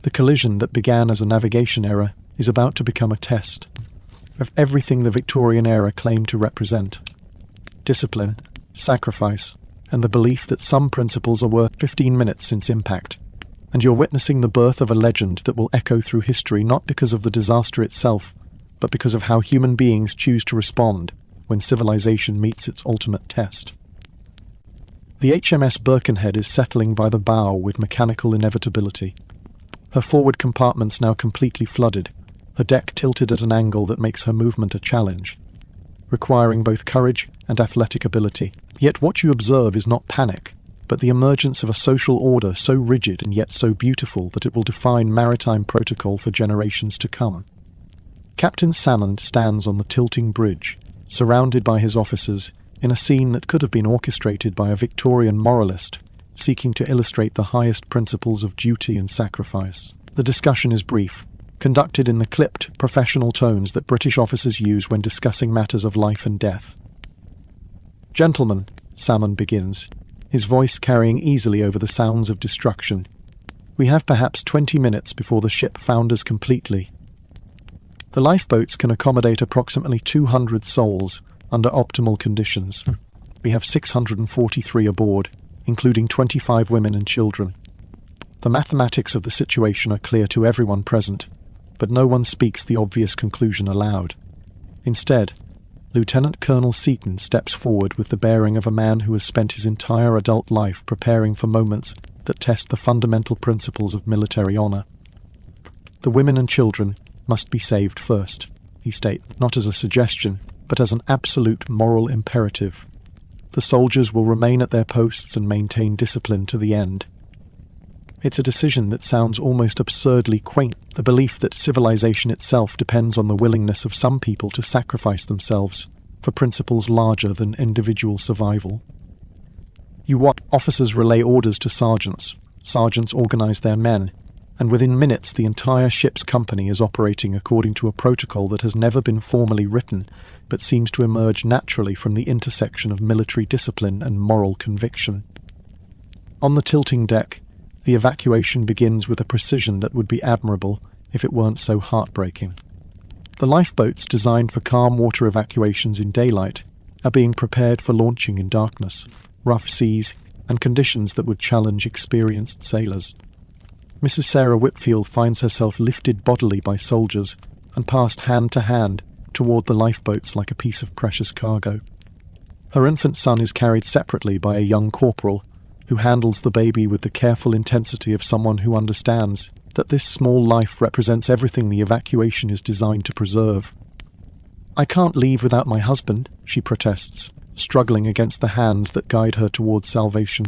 The collision that began as a navigation error is about to become a test of everything the Victorian era claimed to represent. Discipline, sacrifice, and the belief that some principles are worth 15 minutes since impact. And you're witnessing the birth of a legend that will echo through history not because of the disaster itself, but because of how human beings choose to respond when civilization meets its ultimate test. The HMS Birkenhead is settling by the bow with mechanical inevitability. Her forward compartment's now completely flooded, her deck tilted at an angle that makes her movement a challenge, requiring both courage and athletic ability. Yet what you observe is not panic, but the emergence of a social order so rigid and yet so beautiful that it will define maritime protocol for generations to come. Captain Salmond stands on the tilting bridge, surrounded by his officers, in a scene that could have been orchestrated by a Victorian moralist, seeking to illustrate the highest principles of duty and sacrifice. The discussion is brief, conducted in the clipped, professional tones that British officers use when discussing matters of life and death. "Gentlemen," Salmond begins, his voice carrying easily over the sounds of destruction, "we have perhaps 20 minutes before the ship founders completely. The lifeboats can accommodate approximately 200 souls under optimal conditions. We have 643 aboard, including 25 women and children. The mathematics of the situation are clear to everyone present, but no one speaks the obvious conclusion aloud. Instead, Lieutenant Colonel Seaton steps forward with the bearing of a man who has spent his entire adult life preparing for moments that test the fundamental principles of military honor. The women and children must be saved first, he states, not as a suggestion, but as an absolute moral imperative. The soldiers will remain at their posts and maintain discipline to the end. It's a decision that sounds almost absurdly quaint, the belief that civilization itself depends on the willingness of some people to sacrifice themselves for principles larger than individual survival. You watch officers relay orders to sergeants, sergeants organize their men, and within minutes the entire ship's company is operating according to a protocol that has never been formally written, but seems to emerge naturally from the intersection of military discipline and moral conviction. On the tilting deck, the evacuation begins with a precision that would be admirable if it weren't so heartbreaking. The lifeboats designed for calm water evacuations in daylight are being prepared for launching in darkness, rough seas, and conditions that would challenge experienced sailors. Mrs. Sarah Whitfield finds herself lifted bodily by soldiers and passed hand to hand toward the lifeboats like a piece of precious cargo. Her infant son is carried separately by a young corporal who handles the baby with the careful intensity of someone who understands that this small life represents everything the evacuation is designed to preserve. "I can't leave without my husband," she protests, struggling against the hands that guide her towards salvation.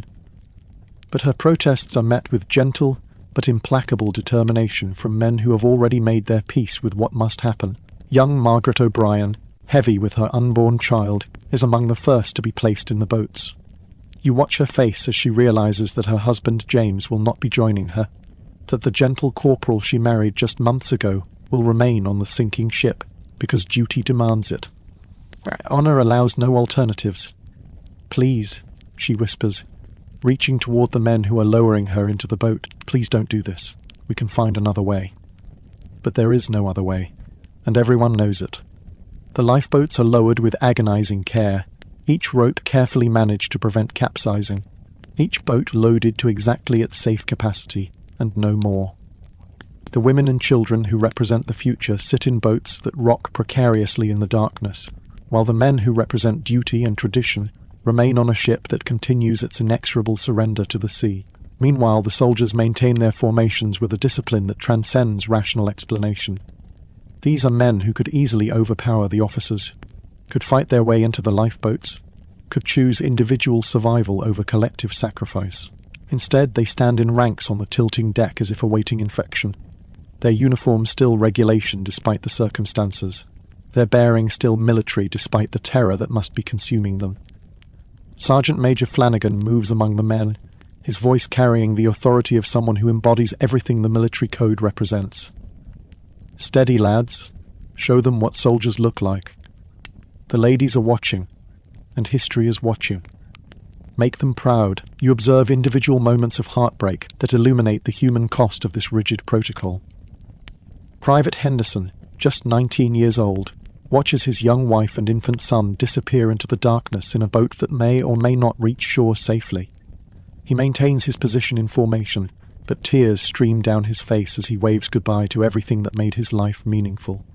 But her protests are met with gentle but implacable determination from men who have already made their peace with what must happen. Young Margaret O'Brien, heavy with her unborn child, is among the first to be placed in the boats. You watch her face as she realizes that her husband James will not be joining her, that the gentle corporal she married just months ago will remain on the sinking ship because duty demands it. Honor allows no alternatives. "Please," she whispers, reaching toward the men who are lowering her into the boat, "please don't do this. We can find another way." But there is no other way, and everyone knows it. The lifeboats are lowered with agonizing care, each rope carefully managed to prevent capsizing, each boat loaded to exactly its safe capacity, and no more. The women and children who represent the future sit in boats that rock precariously in the darkness, while the men who represent duty and tradition remain on a ship that continues its inexorable surrender to the sea. Meanwhile, the soldiers maintain their formations with a discipline that transcends rational explanation. These are men who could easily overpower the officers, could fight their way into the lifeboats, could choose individual survival over collective sacrifice. Instead, they stand in ranks on the tilting deck as if awaiting infection, their uniform still regulation despite the circumstances, their bearing still military despite the terror that must be consuming them. Sergeant Major Flanagan moves among the men, his voice carrying the authority of someone who embodies everything the military code represents. "Steady, lads. Show them what soldiers look like. The ladies are watching, and history is watching. Make them proud." You observe individual moments of heartbreak that illuminate the human cost of this rigid protocol. Private Henderson, just 19 years old, watches his young wife and infant son disappear into the darkness in a boat that may or may not reach shore safely. He maintains his position in formation, but tears stream down his face as he waves goodbye to everything that made his life meaningful.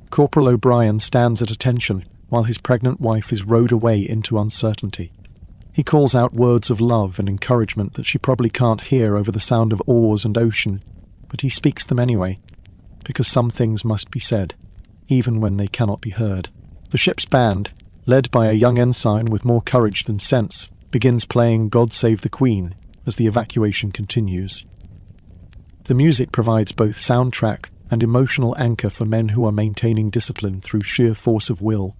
Corporal O'Brien stands at attention while his pregnant wife is rowed away into uncertainty. He calls out words of love and encouragement that she probably can't hear over the sound of oars and ocean, but he speaks them anyway, because some things must be said, even when they cannot be heard. The ship's band, led by a young ensign with more courage than sense, begins playing God Save the Queen as the evacuation continues. The music provides both soundtrack and emotional anchor for men who are maintaining discipline through sheer force of will.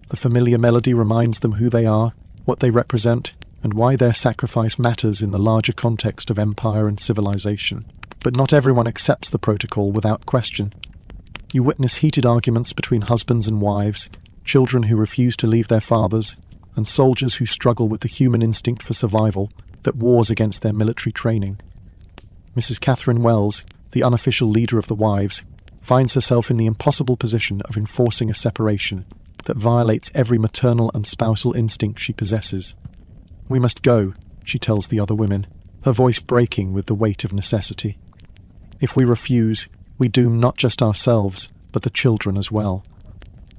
The familiar melody reminds them who they are, what they represent, and why their sacrifice matters in the larger context of empire and civilization. But not everyone accepts the protocol without question. You witness heated arguments between husbands and wives, children who refuse to leave their fathers, and soldiers who struggle with the human instinct for survival that wars against their military training. Mrs. Catherine Wells, the unofficial leader of the wives, finds herself in the impossible position of enforcing a separation that violates every maternal and spousal instinct she possesses. "We must go," she tells the other women, her voice breaking with the weight of necessity. "If we refuse, we doom not just ourselves, but the children as well.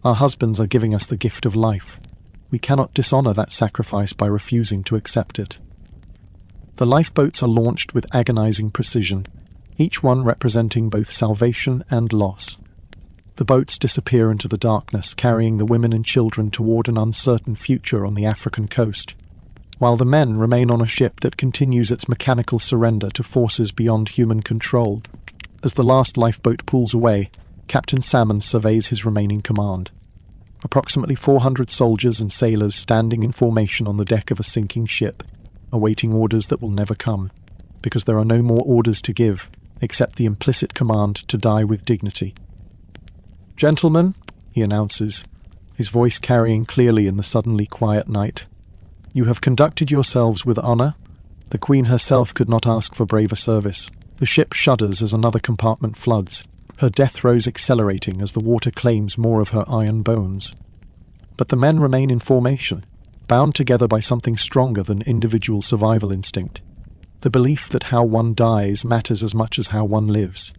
Our husbands are giving us the gift of life. We cannot dishonour that sacrifice by refusing to accept it." The lifeboats are launched with agonising precision, each one representing both salvation and loss. The boats disappear into the darkness, carrying the women and children toward an uncertain future on the African coast, while the men remain on a ship that continues its mechanical surrender to forces beyond human control. As the last lifeboat pulls away, Captain Salmon surveys his remaining command. Approximately 400 soldiers and sailors standing in formation on the deck of a sinking ship, awaiting orders that will never come, because there are no more orders to give, except the implicit command to die with dignity. "Gentlemen," he announces, his voice carrying clearly in the suddenly quiet night, "you have conducted yourselves with honour. The Queen herself could not ask for braver service." The ship shudders as another compartment floods, her death throes accelerating as the water claims more of her iron bones. But the men remain in formation, bound together by something stronger than individual survival instinct, the belief that how one dies matters as much as how one lives.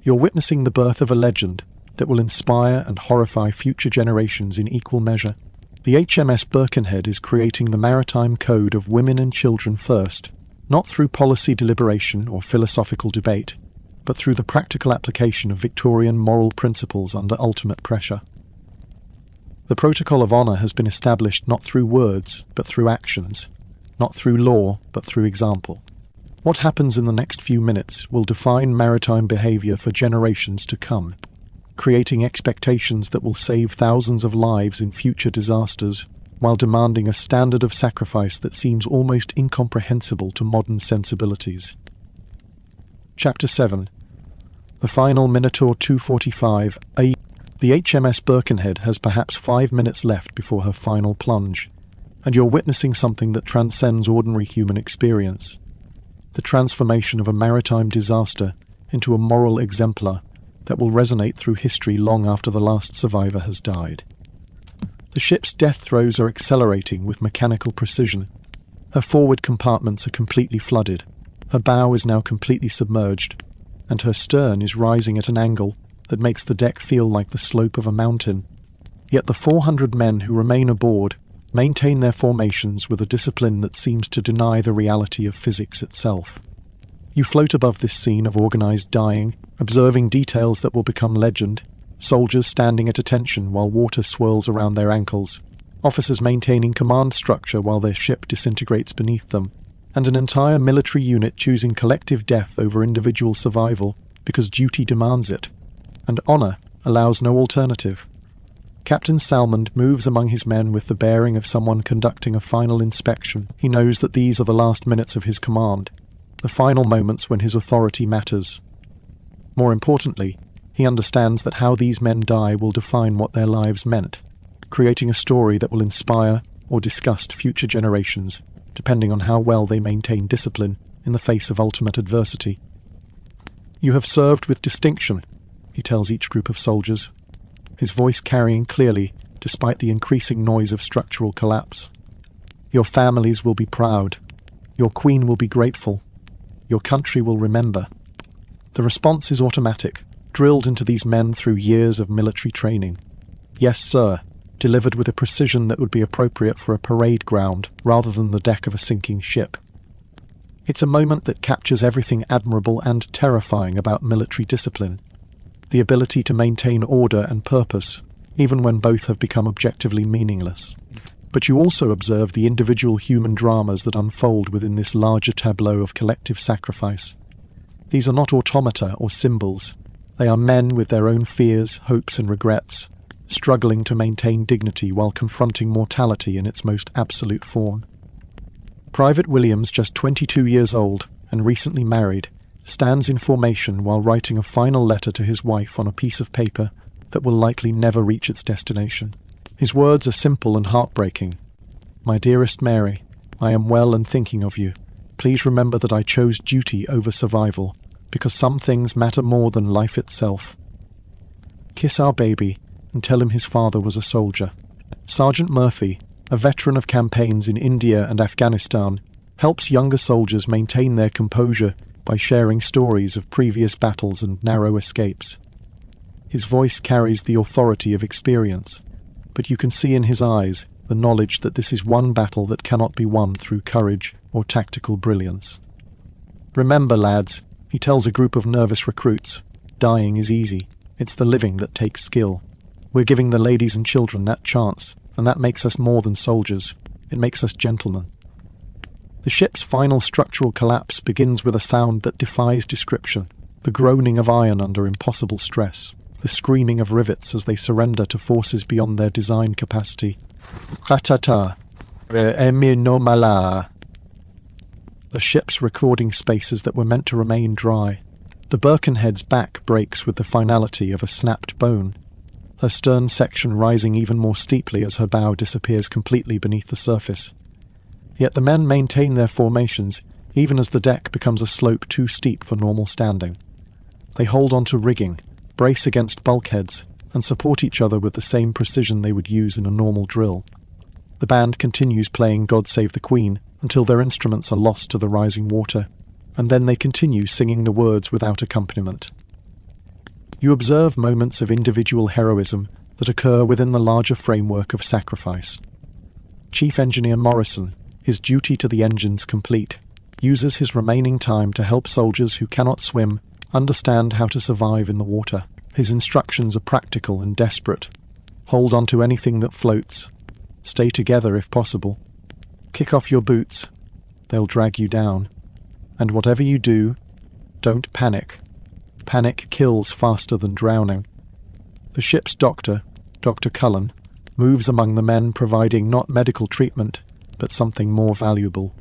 You're witnessing the birth of a legend that will inspire and horrify future generations in equal measure. The HMS Birkenhead is creating the maritime code of women and children first, not through policy deliberation or philosophical debate, but through the practical application of Victorian moral principles under ultimate pressure. The protocol of honour has been established not through words, but through actions, not through law, but through example. What happens in the next few minutes will define maritime behaviour for generations to come, creating expectations that will save thousands of lives in future disasters, while demanding a standard of sacrifice that seems almost incomprehensible to modern sensibilities. Chapter 7. The final Minotaur 245. The HMS Birkenhead has perhaps 5 minutes left before her final plunge, and you're witnessing something that transcends ordinary human experience. The transformation of a maritime disaster into a moral exemplar that will resonate through history long after the last survivor has died. The ship's death throes are accelerating with mechanical precision. Her forward compartments are completely flooded, her bow is now completely submerged, and her stern is rising at an angle that makes the deck feel like the slope of a mountain. Yet the 400 men who remain aboard maintain their formations with a discipline that seems to deny the reality of physics itself. You float above this scene of organised dying, observing details that will become legend, soldiers standing at attention while water swirls around their ankles, officers maintaining command structure while their ship disintegrates beneath them, and an entire military unit choosing collective death over individual survival because duty demands it, and honour allows no alternative. Captain Salmond moves among his men with the bearing of someone conducting a final inspection. He knows that these are the last minutes of his command, the final moments when his authority matters. More importantly, he understands that how these men die will define what their lives meant, creating a story that will inspire or disgust future generations, depending on how well they maintain discipline in the face of ultimate adversity. "You have served with distinction," he tells each group of soldiers, his voice carrying clearly despite the increasing noise of structural collapse. "Your families will be proud. Your queen will be grateful. Your country will remember." The response is automatic, drilled into these men through years of military training. "Yes, sir. delivered with a precision that would be appropriate for a parade ground rather than the deck of a sinking ship. It's a moment that captures everything admirable and terrifying about military discipline, the ability to maintain order and purpose, even when both have become objectively meaningless. But you also observe the individual human dramas that unfold within this larger tableau of collective sacrifice. These are not automata or symbols. They are men with their own fears, hopes and regrets, struggling to maintain dignity while confronting mortality in its most absolute form. Private Williams, just 22 years old and recently married, stands in formation while writing a final letter to his wife on a piece of paper that will likely never reach its destination. His words are simple and heartbreaking. "My dearest Mary, I am well and thinking of you. Please remember that I chose duty over survival, because some things matter more than life itself. Kiss our baby and tell him his father was a soldier." Sergeant Murphy, a veteran of campaigns in India and Afghanistan, helps younger soldiers maintain their composure by sharing stories of previous battles and narrow escapes. His voice carries the authority of experience, but you can see in his eyes the knowledge that this is one battle that cannot be won through courage or tactical brilliance. "Remember, lads," he tells a group of nervous recruits, "dying is easy. It's the living that takes skill. We're giving the ladies and children that chance, and that makes us more than soldiers. It makes us gentlemen." The ship's final structural collapse begins with a sound that defies description, the groaning of iron under impossible stress, the screaming of rivets as they surrender to forces beyond their design capacity. "Ratata, emi no mala." The ship's recording spaces that were meant to remain dry. The Birkenhead's back breaks with the finality of a snapped bone, her stern section rising even more steeply as her bow disappears completely beneath the surface. Yet the men maintain their formations, even as the deck becomes a slope too steep for normal standing. They hold on to rigging, brace against bulkheads, and support each other with the same precision they would use in a normal drill. The band continues playing God Save the Queen until their instruments are lost to the rising water, and then they continue singing the words without accompaniment. You observe moments of individual heroism that occur within the larger framework of sacrifice. Chief Engineer Morrison, his duty to the engines complete, uses his remaining time to help soldiers who cannot swim understand how to survive in the water. His instructions are practical and desperate. Hold on to anything that floats. Stay together if possible. Kick off your boots. They'll drag you down. And whatever you do, don't panic. Panic kills faster than drowning. The ship's doctor, Dr. Cullen, moves among the men providing not medical treatment, but something more valuable.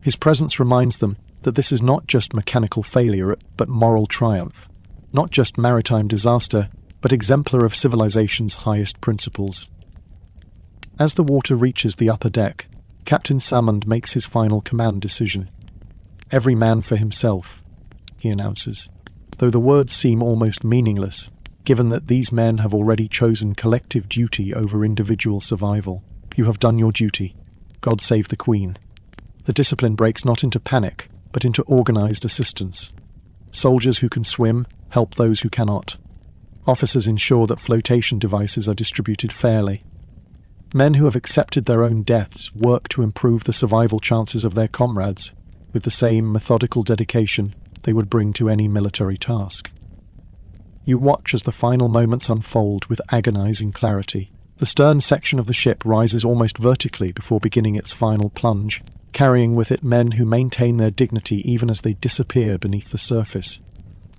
His presence reminds them that this is not just mechanical failure, but moral triumph. Not just maritime disaster, but exemplar of civilization's highest principles. As the water reaches the upper deck, Captain Salmond makes his final command decision. "Every man for himself," he announces, though the words seem almost meaningless, given that these men have already chosen collective duty over individual survival. You have done your duty. God save the Queen. The discipline breaks not into panic, but into organized assistance. Soldiers who can swim help those who cannot. Officers ensure that flotation devices are distributed fairly. Men who have accepted their own deaths work to improve the survival chances of their comrades, with the same methodical dedication they would bring to any military task. You watch as the final moments unfold with agonizing clarity. The stern section of the ship rises almost vertically before beginning its final plunge, carrying with it men who maintain their dignity even as they disappear beneath the surface.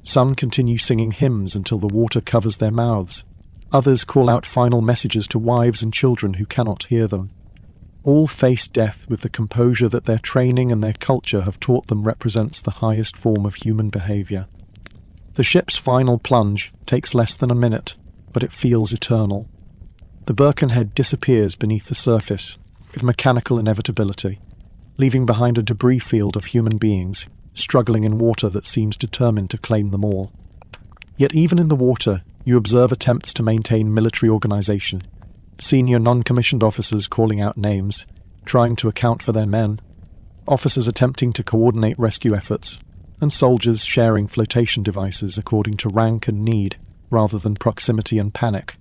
Some continue singing hymns until the water covers their mouths. Others call out final messages to wives and children who cannot hear them. All face death with the composure that their training and their culture have taught them represents the highest form of human behavior. The ship's final plunge takes less than a minute, but it feels eternal. The Birkenhead disappears beneath the surface, with mechanical inevitability, leaving behind a debris field of human beings, struggling in water that seems determined to claim them all. Yet even in the water, you observe attempts to maintain military organization, senior non-commissioned officers calling out names, trying to account for their men, officers attempting to coordinate rescue efforts, and soldiers sharing flotation devices according to rank and need, rather than proximity and panic.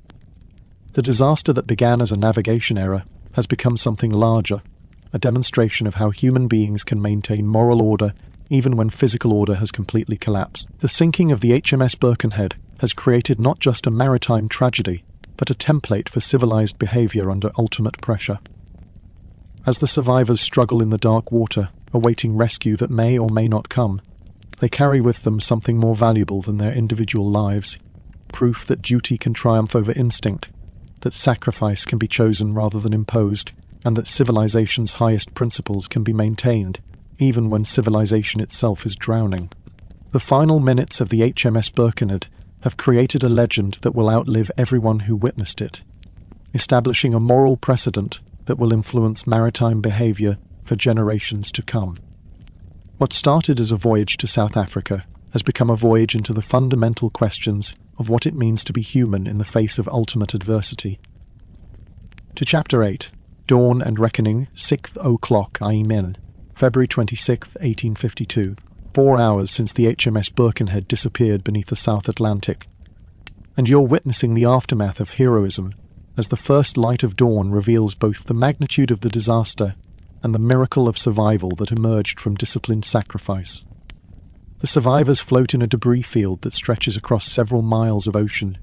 The disaster that began as a navigation error has become something larger, a demonstration of how human beings can maintain moral order even when physical order has completely collapsed. The sinking of the HMS Birkenhead has created not just a maritime tragedy, but a template for civilized behavior under ultimate pressure. As the survivors struggle in the dark water, awaiting rescue that may or may not come, they carry with them something more valuable than their individual lives, proof that duty can triumph over instinct, that sacrifice can be chosen rather than imposed, and that civilization's highest principles can be maintained, even when civilization itself is drowning. The final minutes of the HMS Birkenhead have created a legend that will outlive everyone who witnessed it, establishing a moral precedent that will influence maritime behavior for generations to come. What started as a voyage to South Africa has become a voyage into the fundamental questions of what it means to be human in the face of ultimate adversity. To Chapter 8, Dawn and Reckoning, 6th o'clock IMN, February 26, 1852, 4 hours since the HMS Birkenhead disappeared beneath the South Atlantic. And you're witnessing the aftermath of heroism, as the first light of dawn reveals both the magnitude of the disaster and the miracle of survival that emerged from disciplined sacrifice. The survivors float in a debris field that stretches across several miles of ocean,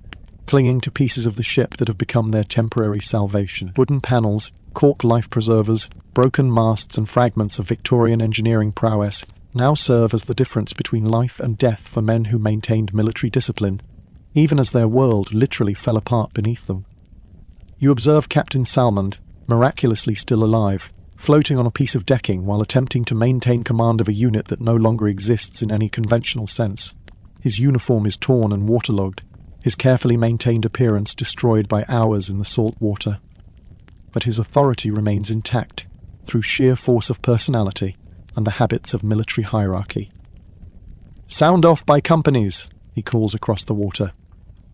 clinging to pieces of the ship that have become their temporary salvation. Wooden panels, cork life preservers, broken masts and fragments of Victorian engineering prowess now serve as the difference between life and death for men who maintained military discipline, even as their world literally fell apart beneath them. You observe Captain Salmond, miraculously still alive, floating on a piece of decking while attempting to maintain command of a unit that no longer exists in any conventional sense. His uniform is torn and waterlogged, his carefully maintained appearance destroyed by hours in the salt water. But his authority remains intact, through sheer force of personality and the habits of military hierarchy. "Sound off by companies," he calls across the water,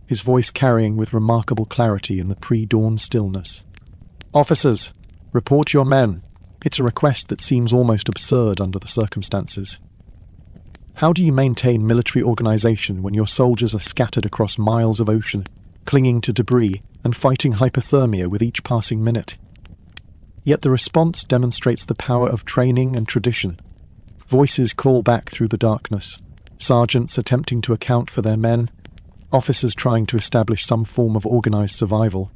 his voice carrying with remarkable clarity in the pre-dawn stillness. "Officers, report your men." It's a request that seems almost absurd under the circumstances. How do you maintain military organization when your soldiers are scattered across miles of ocean, clinging to debris and fighting hypothermia with each passing minute? Yet the response demonstrates the power of training and tradition. Voices call back through the darkness, sergeants attempting to account for their men, officers trying to establish some form of organized survival.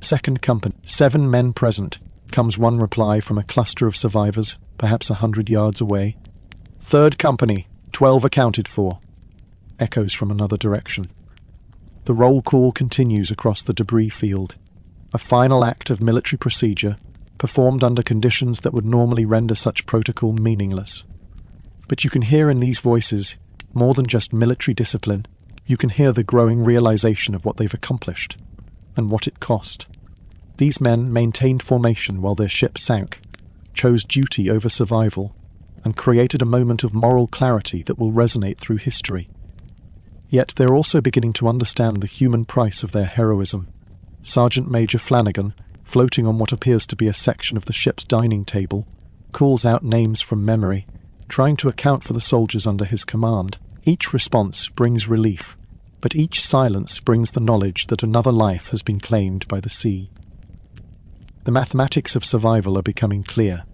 Second company, 7 men present, comes one reply from a cluster of survivors, perhaps 100 yards away. Third company, 12 accounted for, echoes from another direction. The roll call continues across the debris field, a final act of military procedure, performed under conditions that would normally render such protocol meaningless. But you can hear in these voices, more than just military discipline, you can hear the growing realization of what they've accomplished, and what it cost. These men maintained formation while their ship sank, chose duty over survival, and created a moment of moral clarity that will resonate through history. Yet they're also beginning to understand the human price of their heroism. Sergeant Major Flanagan, floating on what appears to be a section of the ship's dining table, calls out names from memory, trying to account for the soldiers under his command. Each response brings relief, but each silence brings the knowledge that another life has been claimed by the sea. The mathematics of survival are becoming clear.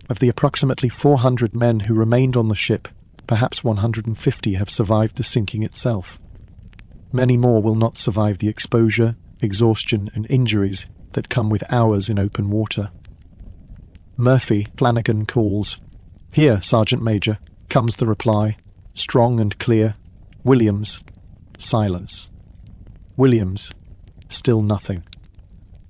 Of the approximately 400 men who remained on the ship, perhaps 150 have survived the sinking itself. Many more will not survive the exposure, exhaustion, and injuries that come with hours in open water. Murphy, Flanagan calls. "Here, Sergeant Major," comes the reply, strong and clear. "Williams." Silence. Williams. Still nothing.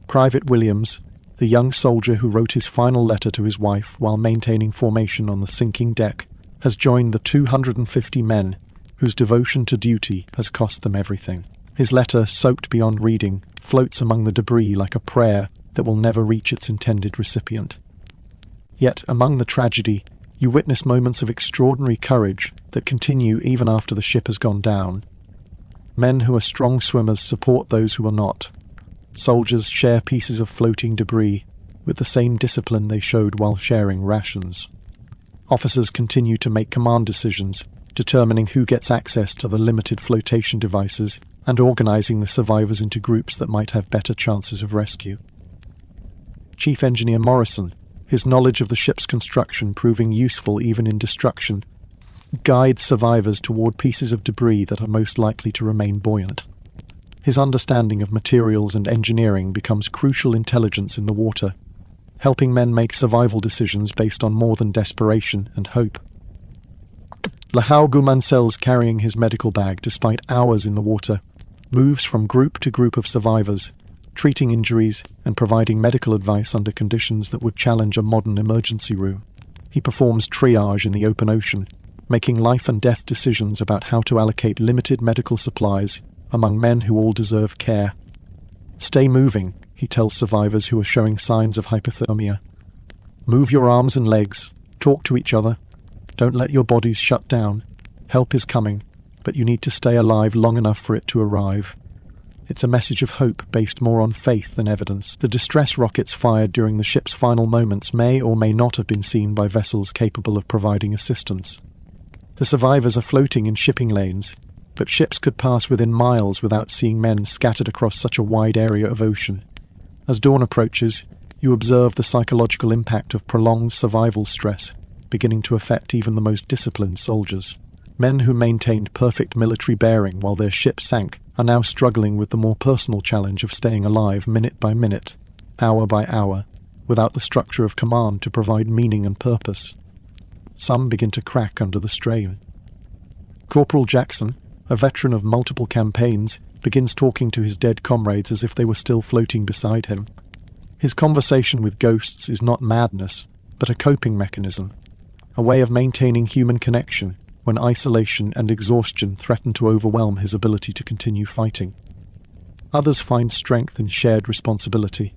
Private Williams, the young soldier who wrote his final letter to his wife while maintaining formation on the sinking deck, has joined the 250 men whose devotion to duty has cost them everything. His letter, soaked beyond reading, floats among the debris like a prayer that will never reach its intended recipient. Yet, among the tragedy, you witness moments of extraordinary courage that continue even after the ship has gone down. Men who are strong swimmers support those who are not. Soldiers share pieces of floating debris with the same discipline they showed while sharing rations. Officers continue to make command decisions, determining who gets access to the limited flotation devices and organising the survivors into groups that might have better chances of rescue. Chief Engineer Morrison, his knowledge of the ship's construction proving useful even in destruction, guides survivors toward pieces of debris that are most likely to remain buoyant. His understanding of materials and engineering becomes crucial intelligence in the water, helping men make survival decisions based on more than desperation and hope. Lahau Gumancels, carrying his medical bag despite hours in the water, moves from group to group of survivors, treating injuries and providing medical advice under conditions that would challenge a modern emergency room. He performs triage in the open ocean, making life and death decisions about how to allocate limited medical supplies among men who all deserve care. Stay moving, he tells survivors who are showing signs of hypothermia. Move your arms and legs, talk to each other. Don't let your bodies shut down. Help is coming, but you need to stay alive long enough for it to arrive. It's a message of hope based more on faith than evidence. The distress rockets fired during the ship's final moments may or may not have been seen by vessels capable of providing assistance. The survivors are floating in shipping lanes, but ships could pass within miles without seeing men scattered across such a wide area of ocean. As dawn approaches, you observe the psychological impact of prolonged survival stress beginning to affect even the most disciplined soldiers. Men who maintained perfect military bearing while their ship sank are now struggling with the more personal challenge of staying alive minute by minute, hour by hour, without the structure of command to provide meaning and purpose. Some begin to crack under the strain. Corporal Jackson, a veteran of multiple campaigns, begins talking to his dead comrades as if they were still floating beside him. His conversation with ghosts is not madness, but a coping mechanism, a way of maintaining human connection when isolation and exhaustion threaten to overwhelm his ability to continue fighting. Others find strength in shared responsibility.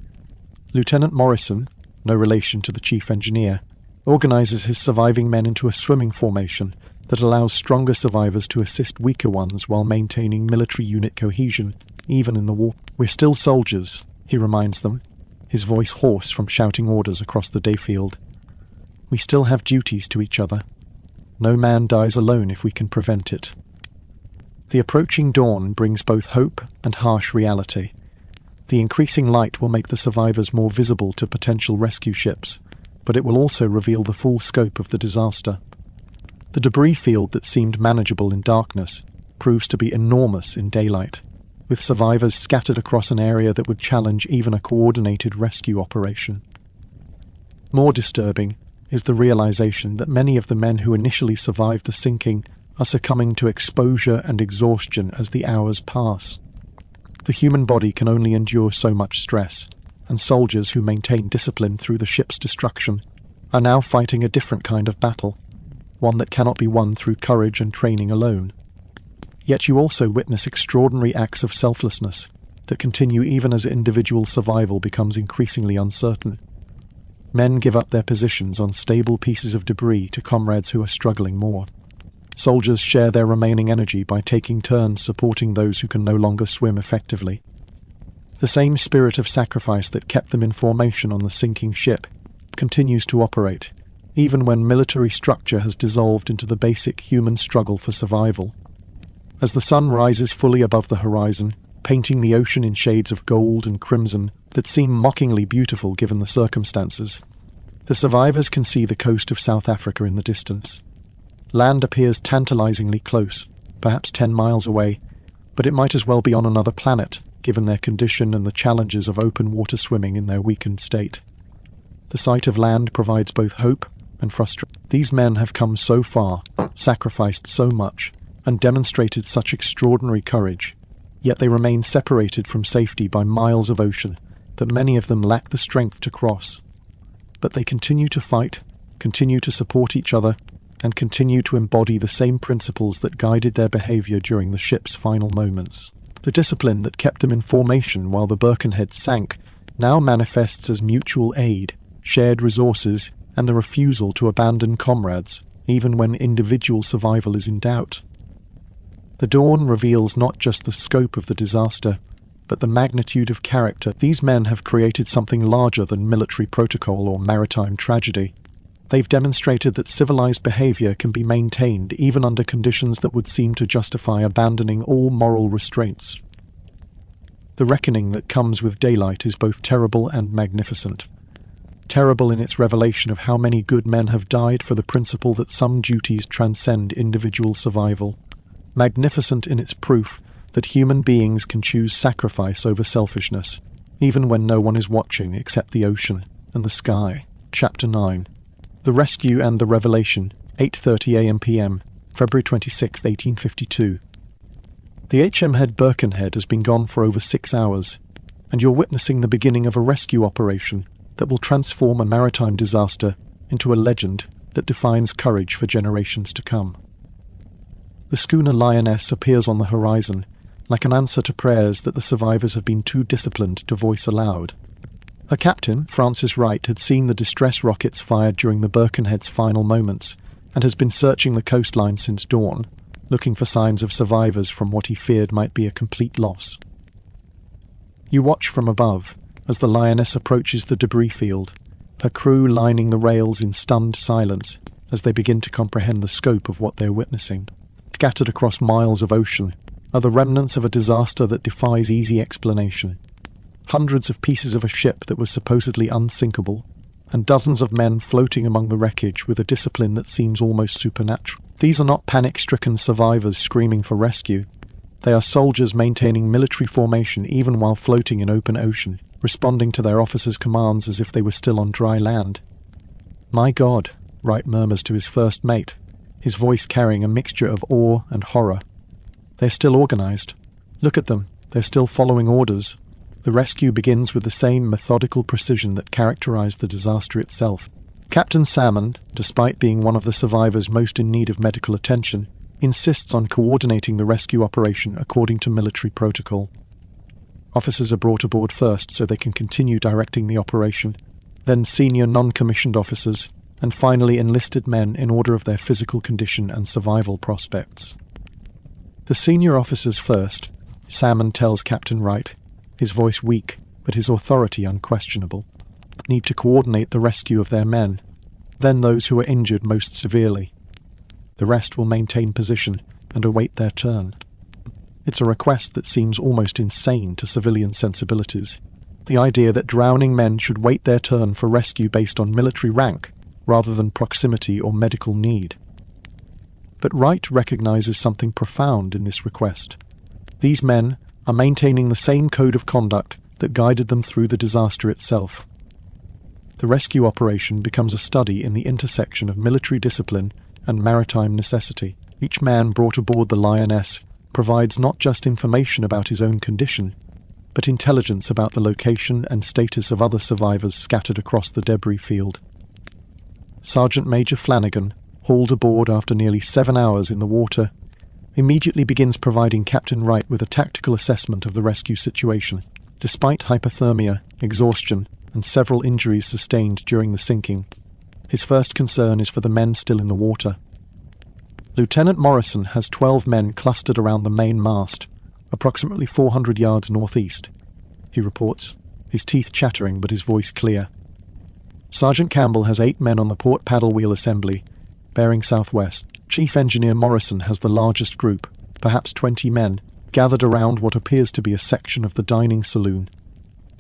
Lieutenant Morrison, no relation to the chief engineer, organizes his surviving men into a swimming formation that allows stronger survivors to assist weaker ones while maintaining military unit cohesion, even in the war. "We're still soldiers," he reminds them, his voice hoarse from shouting orders across the dayfield. "We still have duties to each other. No man dies alone if we can prevent it." The approaching dawn brings both hope and harsh reality. The increasing light will make the survivors more visible to potential rescue ships, but it will also reveal the full scope of the disaster. The debris field that seemed manageable in darkness proves to be enormous in daylight, with survivors scattered across an area that would challenge even a coordinated rescue operation. More disturbing is the realization that many of the men who initially survived the sinking are succumbing to exposure and exhaustion as the hours pass. The human body can only endure so much stress, and soldiers who maintain discipline through the ship's destruction are now fighting a different kind of battle, one that cannot be won through courage and training alone. Yet you also witness extraordinary acts of selflessness that continue even as individual survival becomes increasingly uncertain. Men give up their positions on stable pieces of debris to comrades who are struggling more. Soldiers share their remaining energy by taking turns supporting those who can no longer swim effectively. The same spirit of sacrifice that kept them in formation on the sinking ship continues to operate, even when military structure has dissolved into the basic human struggle for survival. As the sun rises fully above the horizon, painting the ocean in shades of gold and crimson that seem mockingly beautiful given the circumstances, the survivors can see the coast of South Africa in the distance. Land appears tantalizingly close, perhaps 10 miles away, but it might as well be on another planet, given their condition and the challenges of open water swimming in their weakened state. The sight of land provides both hope and frustration. These men have come so far, sacrificed so much, and demonstrated such extraordinary courage, yet they remain separated from safety by miles of ocean that many of them lack the strength to cross. But they continue to fight, continue to support each other, and continue to embody the same principles that guided their behavior during the ship's final moments. The discipline that kept them in formation while the Birkenhead sank now manifests as mutual aid, shared resources, and the refusal to abandon comrades, even when individual survival is in doubt. The dawn reveals not just the scope of the disaster, but the magnitude of character. These men have created something larger than military protocol or maritime tragedy. They've demonstrated that civilized behavior can be maintained even under conditions that would seem to justify abandoning all moral restraints. The reckoning that comes with daylight is both terrible and magnificent. Terrible in its revelation of how many good men have died for the principle that some duties transcend individual survival. Magnificent in its proof that human beings can choose sacrifice over selfishness, even when no one is watching except the ocean and the sky. Chapter 9. The Rescue and the Revelation, 8:30 a.m. p.m., February 26, 1852. The HMS Birkenhead has been gone for over 6 hours, and you're witnessing the beginning of a rescue operation that will transform a maritime disaster into a legend that defines courage for generations to come. The schooner Lioness appears on the horizon, like an answer to prayers that the survivors have been too disciplined to voice aloud. Her captain, Francis Wright, had seen the distress rockets fired during the Birkenhead's final moments, and has been searching the coastline since dawn, looking for signs of survivors from what he feared might be a complete loss. You watch from above, as the Lioness approaches the debris field, her crew lining the rails in stunned silence as they begin to comprehend the scope of what they're witnessing. Scattered across miles of ocean are the remnants of a disaster that defies easy explanation. Hundreds of pieces of a ship that was supposedly unsinkable, and dozens of men floating among the wreckage with a discipline that seems almost supernatural. These are not panic-stricken survivors screaming for rescue. They are soldiers maintaining military formation even while floating in open ocean, responding to their officers' commands as if they were still on dry land. "My God," Wright murmurs to his first mate, his voice carrying a mixture of awe and horror. "They're still organized. Look at them, they're still following orders." The rescue begins with the same methodical precision that characterized the disaster itself. Captain Salmond, despite being one of the survivors most in need of medical attention, insists on coordinating the rescue operation according to military protocol. Officers are brought aboard first so they can continue directing the operation, then senior non-commissioned officers, and finally enlisted men in order of their physical condition and survival prospects. The senior officers first, Salmond tells Captain Wright, his voice weak, but his authority unquestionable, need to coordinate the rescue of their men, then those who are injured most severely. The rest will maintain position and await their turn. It's a request that seems almost insane to civilian sensibilities. The idea that drowning men should wait their turn for rescue based on military rank, rather than proximity or medical need. But Wright recognizes something profound in this request. These men are maintaining the same code of conduct that guided them through the disaster itself. The rescue operation becomes a study in the intersection of military discipline and maritime necessity. Each man brought aboard the Lioness provides not just information about his own condition, but intelligence about the location and status of other survivors scattered across the debris field. Sergeant Major Flanagan, hauled aboard after nearly 7 hours in the water, immediately begins providing Captain Wright with a tactical assessment of the rescue situation. Despite hypothermia, exhaustion, and several injuries sustained during the sinking, his first concern is for the men still in the water. Lieutenant Morrison has 12 men clustered around the main mast, approximately 400 yards northeast, he reports, his teeth chattering but his voice clear. Sergeant Campbell has 8 men on the port paddle wheel assembly, bearing southwest. Chief Engineer Morrison has the largest group, perhaps 20 men, gathered around what appears to be a section of the dining saloon.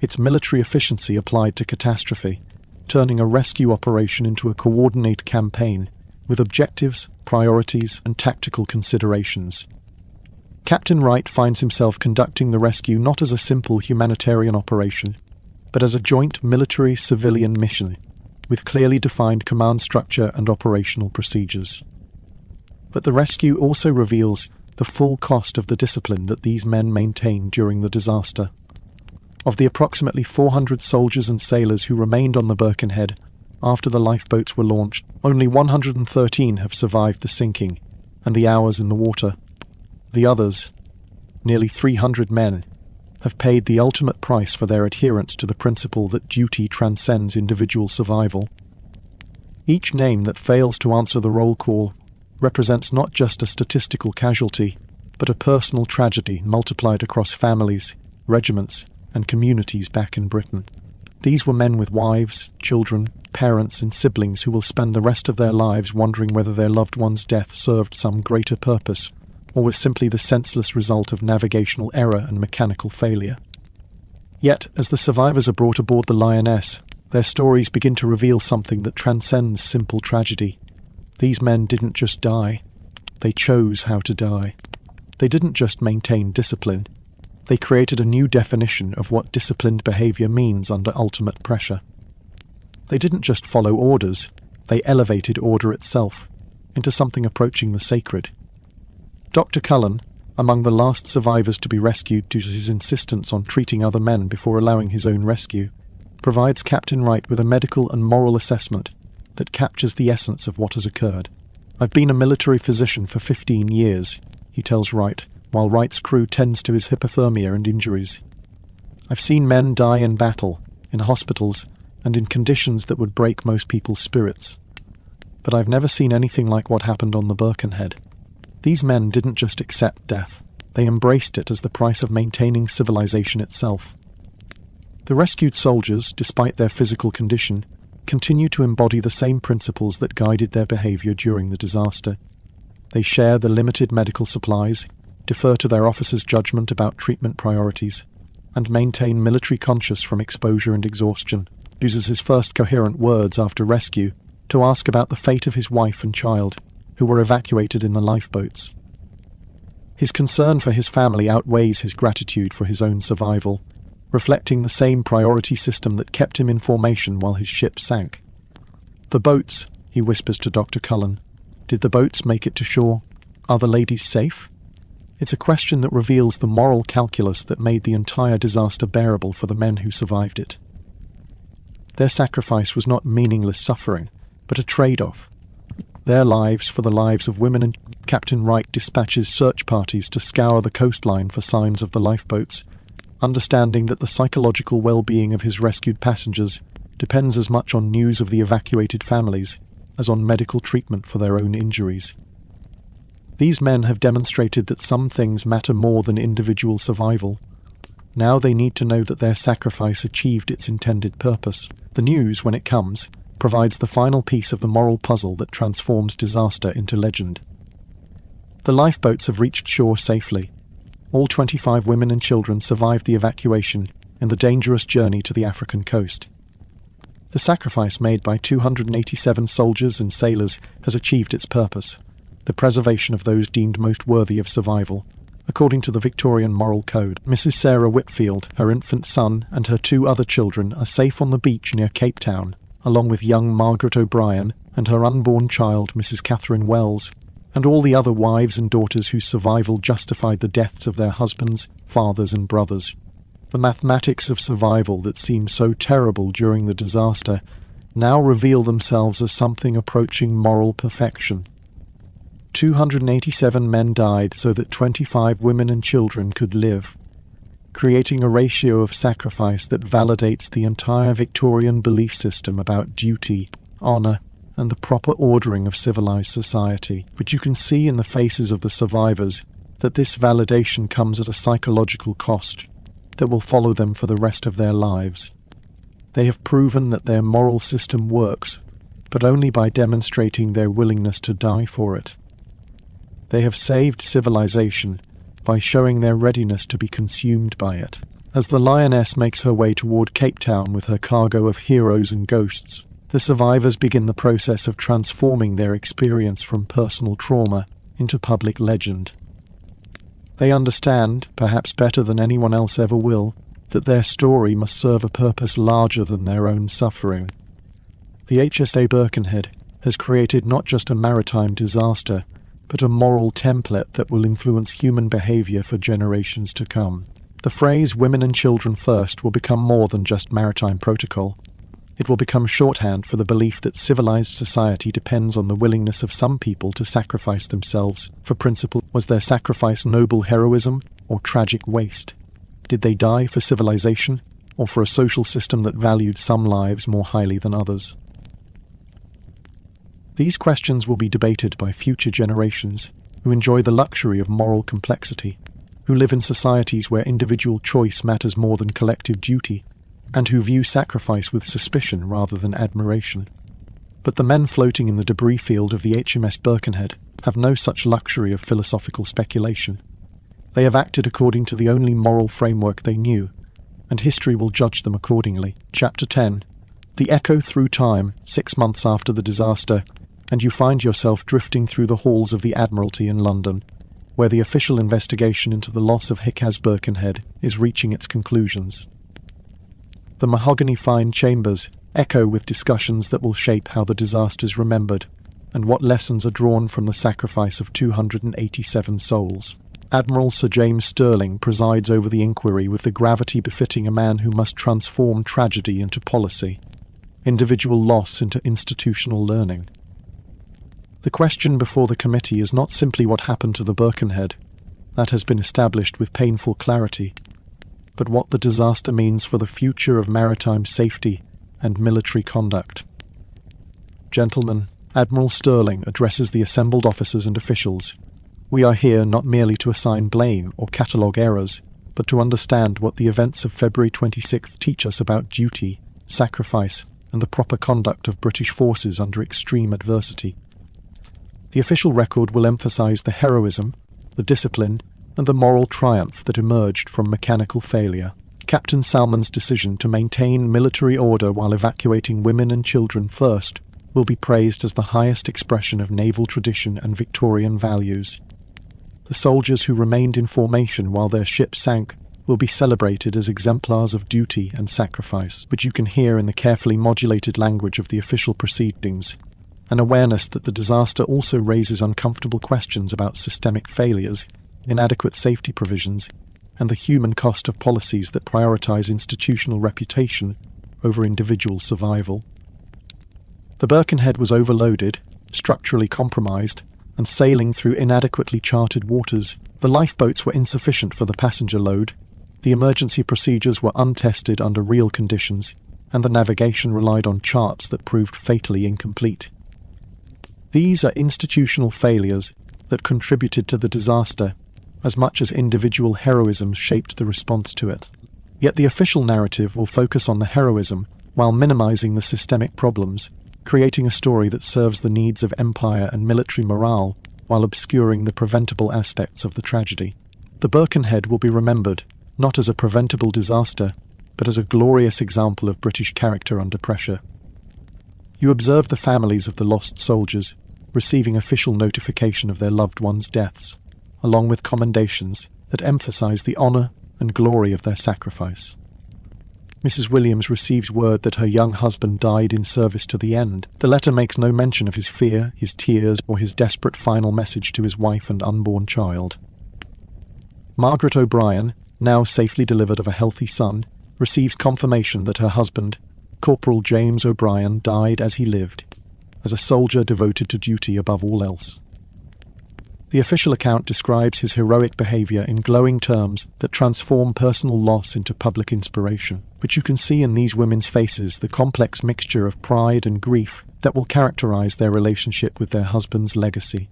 It's military efficiency applied to catastrophe, turning a rescue operation into a coordinated campaign, with objectives, priorities, and tactical considerations. Captain Wright finds himself conducting the rescue not as a simple humanitarian operation, but as a joint military-civilian mission, with clearly defined command structure and operational procedures. But the rescue also reveals the full cost of the discipline that these men maintained during the disaster. Of the approximately 400 soldiers and sailors who remained on the Birkenhead after the lifeboats were launched, only 113 have survived the sinking and the hours in the water. The others, nearly 300 men, have paid the ultimate price for their adherence to the principle that duty transcends individual survival. Each name that fails to answer the roll call represents not just a statistical casualty, but a personal tragedy multiplied across families, regiments, and communities back in Britain. These were men with wives, children, parents and siblings who will spend the rest of their lives wondering whether their loved one's death served some greater purpose, or was simply the senseless result of navigational error and mechanical failure. Yet, as the survivors are brought aboard the Lioness, their stories begin to reveal something that transcends simple tragedy. These men didn't just die. They chose how to die. They didn't just maintain discipline. They created a new definition of what disciplined behavior means under ultimate pressure. They didn't just follow orders. They elevated order itself into something approaching the sacred. Dr. Cullen, among the last survivors to be rescued due to his insistence on treating other men before allowing his own rescue, provides Captain Wright with a medical and moral assessment that captures the essence of what has occurred. "I've been a military physician for 15 years, he tells Wright, while Wright's crew tends to his hypothermia and injuries. "I've seen men die in battle, in hospitals, and in conditions that would break most people's spirits. But I've never seen anything like what happened on the Birkenhead. These men didn't just accept death, they embraced it as the price of maintaining civilization itself. The rescued soldiers, despite their physical condition, continue to embody the same principles that guided their behavior during the disaster. They share the limited medical supplies, defer to their officers' judgment about treatment priorities, and maintain military conscience from exposure and exhaustion. Uses his first coherent words after rescue to ask about the fate of his wife and child, who were evacuated in the lifeboats. His concern for his family outweighs his gratitude for his own survival, reflecting the same priority system that kept him in formation while his ship sank. "The boats," he whispers to Dr. Cullen. "Did the boats make it to shore? Are the ladies safe?" It's a question that reveals the moral calculus that made the entire disaster bearable for the men who survived it. Their sacrifice was not meaningless suffering, but a trade-off. Their lives for the lives of women, and Captain Wright dispatches search parties to scour the coastline for signs of the lifeboats, understanding that the psychological well-being of his rescued passengers depends as much on news of the evacuated families as on medical treatment for their own injuries. These men have demonstrated that some things matter more than individual survival. Now they need to know that their sacrifice achieved its intended purpose. The news, when it comes, provides the final piece of the moral puzzle that transforms disaster into legend. The lifeboats have reached shore safely. All 25 women and children survived the evacuation and the dangerous journey to the African coast. The sacrifice made by 287 soldiers and sailors has achieved its purpose, the preservation of those deemed most worthy of survival. According to the Victorian moral code, Mrs. Sarah Whitfield, her infant son, and her 2 other children are safe on the beach near Cape Town, along with young Margaret O'Brien and her unborn child, Mrs. Catherine Wells, and all the other wives and daughters whose survival justified the deaths of their husbands, fathers and brothers. The mathematics of survival that seemed so terrible during the disaster now reveal themselves as something approaching moral perfection. 287 men died so that 25 women and children could live, creating a ratio of sacrifice that validates the entire Victorian belief system about duty, honour, and the proper ordering of civilized society. But you can see in the faces of the survivors that this validation comes at a psychological cost that will follow them for the rest of their lives. They have proven that their moral system works, but only by demonstrating their willingness to die for it. They have saved civilization by showing their readiness to be consumed by it. As the Lioness makes her way toward Cape Town with her cargo of heroes and ghosts, the survivors begin the process of transforming their experience from personal trauma into public legend. They understand, perhaps better than anyone else ever will, that their story must serve a purpose larger than their own suffering. The HMS Birkenhead has created not just a maritime disaster, but a moral template that will influence human behavior for generations to come. The phrase "women and children first" will become more than just maritime protocol. It will become shorthand for the belief that civilized society depends on the willingness of some people to sacrifice themselves for principle. Was their sacrifice noble heroism or tragic waste? Did they die for civilization or for a social system that valued some lives more highly than others? These questions will be debated by future generations who enjoy the luxury of moral complexity, who live in societies where individual choice matters more than collective duty, and who view sacrifice with suspicion rather than admiration. But the men floating in the debris field of the HMS Birkenhead have no such luxury of philosophical speculation. They have acted according to the only moral framework they knew, and history will judge them accordingly. Chapter 10. The echo through time, 6 months after the disaster, and you find yourself drifting through the halls of the Admiralty in London, where the official investigation into the loss of HMS Birkenhead is reaching its conclusions. The mahogany-fine chambers echo with discussions that will shape how the disaster is remembered, and what lessons are drawn from the sacrifice of 287 souls. Admiral Sir James Stirling presides over the inquiry with the gravity befitting a man who must transform tragedy into policy, individual loss into institutional learning. The question before the committee is not simply what happened to the Birkenhead, that has been established with painful clarity, but what the disaster means for the future of maritime safety and military conduct. Gentlemen, Admiral Stirling addresses the assembled officers and officials. We are here not merely to assign blame or catalogue errors, but to understand what the events of February 26th teach us about duty, sacrifice, and the proper conduct of British forces under extreme adversity. The official record will emphasise the heroism, the discipline, and the moral triumph that emerged from mechanical failure. Captain Salmon's decision to maintain military order while evacuating women and children first will be praised as the highest expression of naval tradition and Victorian values. The soldiers who remained in formation while their ship sank will be celebrated as exemplars of duty and sacrifice, which you can hear in the carefully modulated language of the official proceedings. An awareness that the disaster also raises uncomfortable questions about systemic failures, inadequate safety provisions, and the human cost of policies that prioritise institutional reputation over individual survival. The Birkenhead was overloaded, structurally compromised, and sailing through inadequately charted waters. The lifeboats were insufficient for the passenger load, the emergency procedures were untested under real conditions, and the navigation relied on charts that proved fatally incomplete. These are institutional failures that contributed to the disaster, as much as individual heroism shaped the response to it. Yet the official narrative will focus on the heroism while minimizing the systemic problems, creating a story that serves the needs of empire and military morale while obscuring the preventable aspects of the tragedy. The Birkenhead will be remembered not as a preventable disaster, but as a glorious example of British character under pressure. You observe the families of the lost soldiers, receiving official notification of their loved ones' deaths, along with commendations that emphasise the honour and glory of their sacrifice. Mrs. Williams receives word that her young husband died in service to the end. The letter makes no mention of his fear, his tears, or his desperate final message to his wife and unborn child. Margaret O'Brien, now safely delivered of a healthy son, receives confirmation that her husband, Corporal James O'Brien, died as he lived, as a soldier devoted to duty above all else. The official account describes his heroic behaviour in glowing terms that transform personal loss into public inspiration, but you can see in these women's faces the complex mixture of pride and grief that will characterise their relationship with their husband's legacy.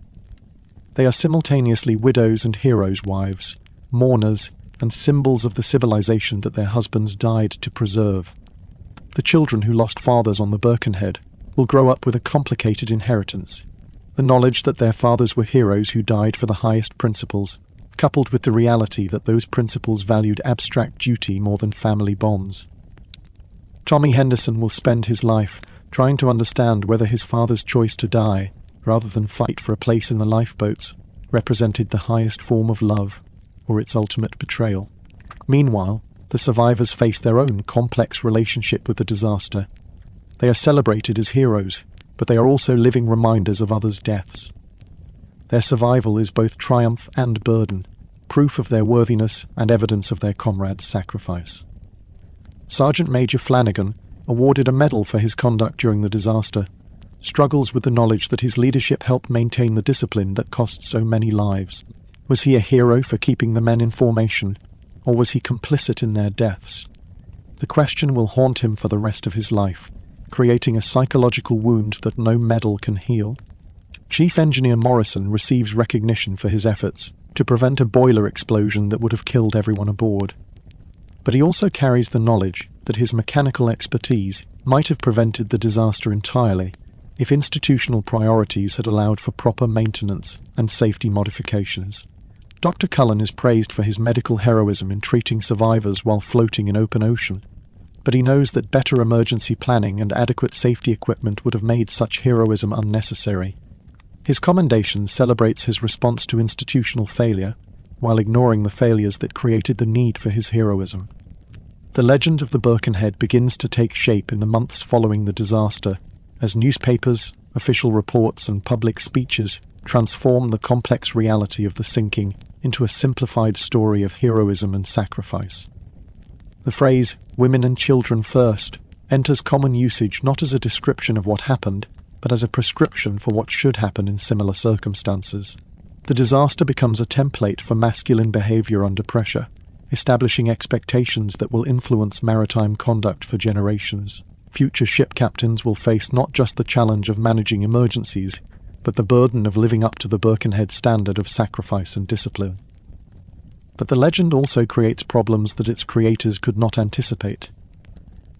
They are simultaneously widows and heroes' wives, mourners, and symbols of the civilization that their husbands died to preserve. The children who lost fathers on the Birkenhead will grow up with a complicated inheritance. The knowledge that their fathers were heroes who died for the highest principles, coupled with the reality that those principles valued abstract duty more than family bonds. Tommy Henderson will spend his life trying to understand whether his father's choice to die, rather than fight for a place in the lifeboats, represented the highest form of love, or its ultimate betrayal. Meanwhile, the survivors face their own complex relationship with the disaster. They are celebrated as heroes, but they are also living reminders of others' deaths. Their survival is both triumph and burden, proof of their worthiness and evidence of their comrades' sacrifice. Sergeant Major Flanagan, awarded a medal for his conduct during the disaster, struggles with the knowledge that his leadership helped maintain the discipline that cost so many lives. Was he a hero for keeping the men in formation, or was he complicit in their deaths? The question will haunt him for the rest of his life, creating a psychological wound that no medal can heal. Chief Engineer Morrison receives recognition for his efforts to prevent a boiler explosion that would have killed everyone aboard. But he also carries the knowledge that his mechanical expertise might have prevented the disaster entirely if institutional priorities had allowed for proper maintenance and safety modifications. Dr. Cullen is praised for his medical heroism in treating survivors while floating in open ocean, but he knows that better emergency planning and adequate safety equipment would have made such heroism unnecessary. His commendation celebrates his response to institutional failure, while ignoring the failures that created the need for his heroism. The legend of the Birkenhead begins to take shape in the months following the disaster, as newspapers, official reports, and public speeches transform the complex reality of the sinking into a simplified story of heroism and sacrifice. The phrase, "women and children first," enters common usage not as a description of what happened, but as a prescription for what should happen in similar circumstances. The disaster becomes a template for masculine behavior under pressure, establishing expectations that will influence maritime conduct for generations. Future ship captains will face not just the challenge of managing emergencies, but the burden of living up to the Birkenhead standard of sacrifice and discipline. But the legend also creates problems that its creators could not anticipate.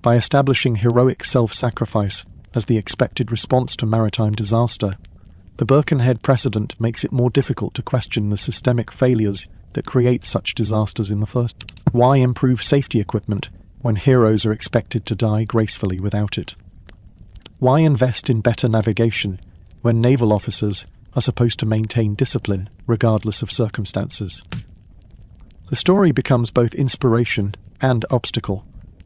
By establishing heroic self-sacrifice as the expected response to maritime disaster, the Birkenhead precedent makes it more difficult to question the systemic failures that create such disasters in the first place. Why improve safety equipment when heroes are expected to die gracefully without it? Why invest in better navigation when naval officers are supposed to maintain discipline regardless of circumstances? The story becomes both inspiration and obstacle,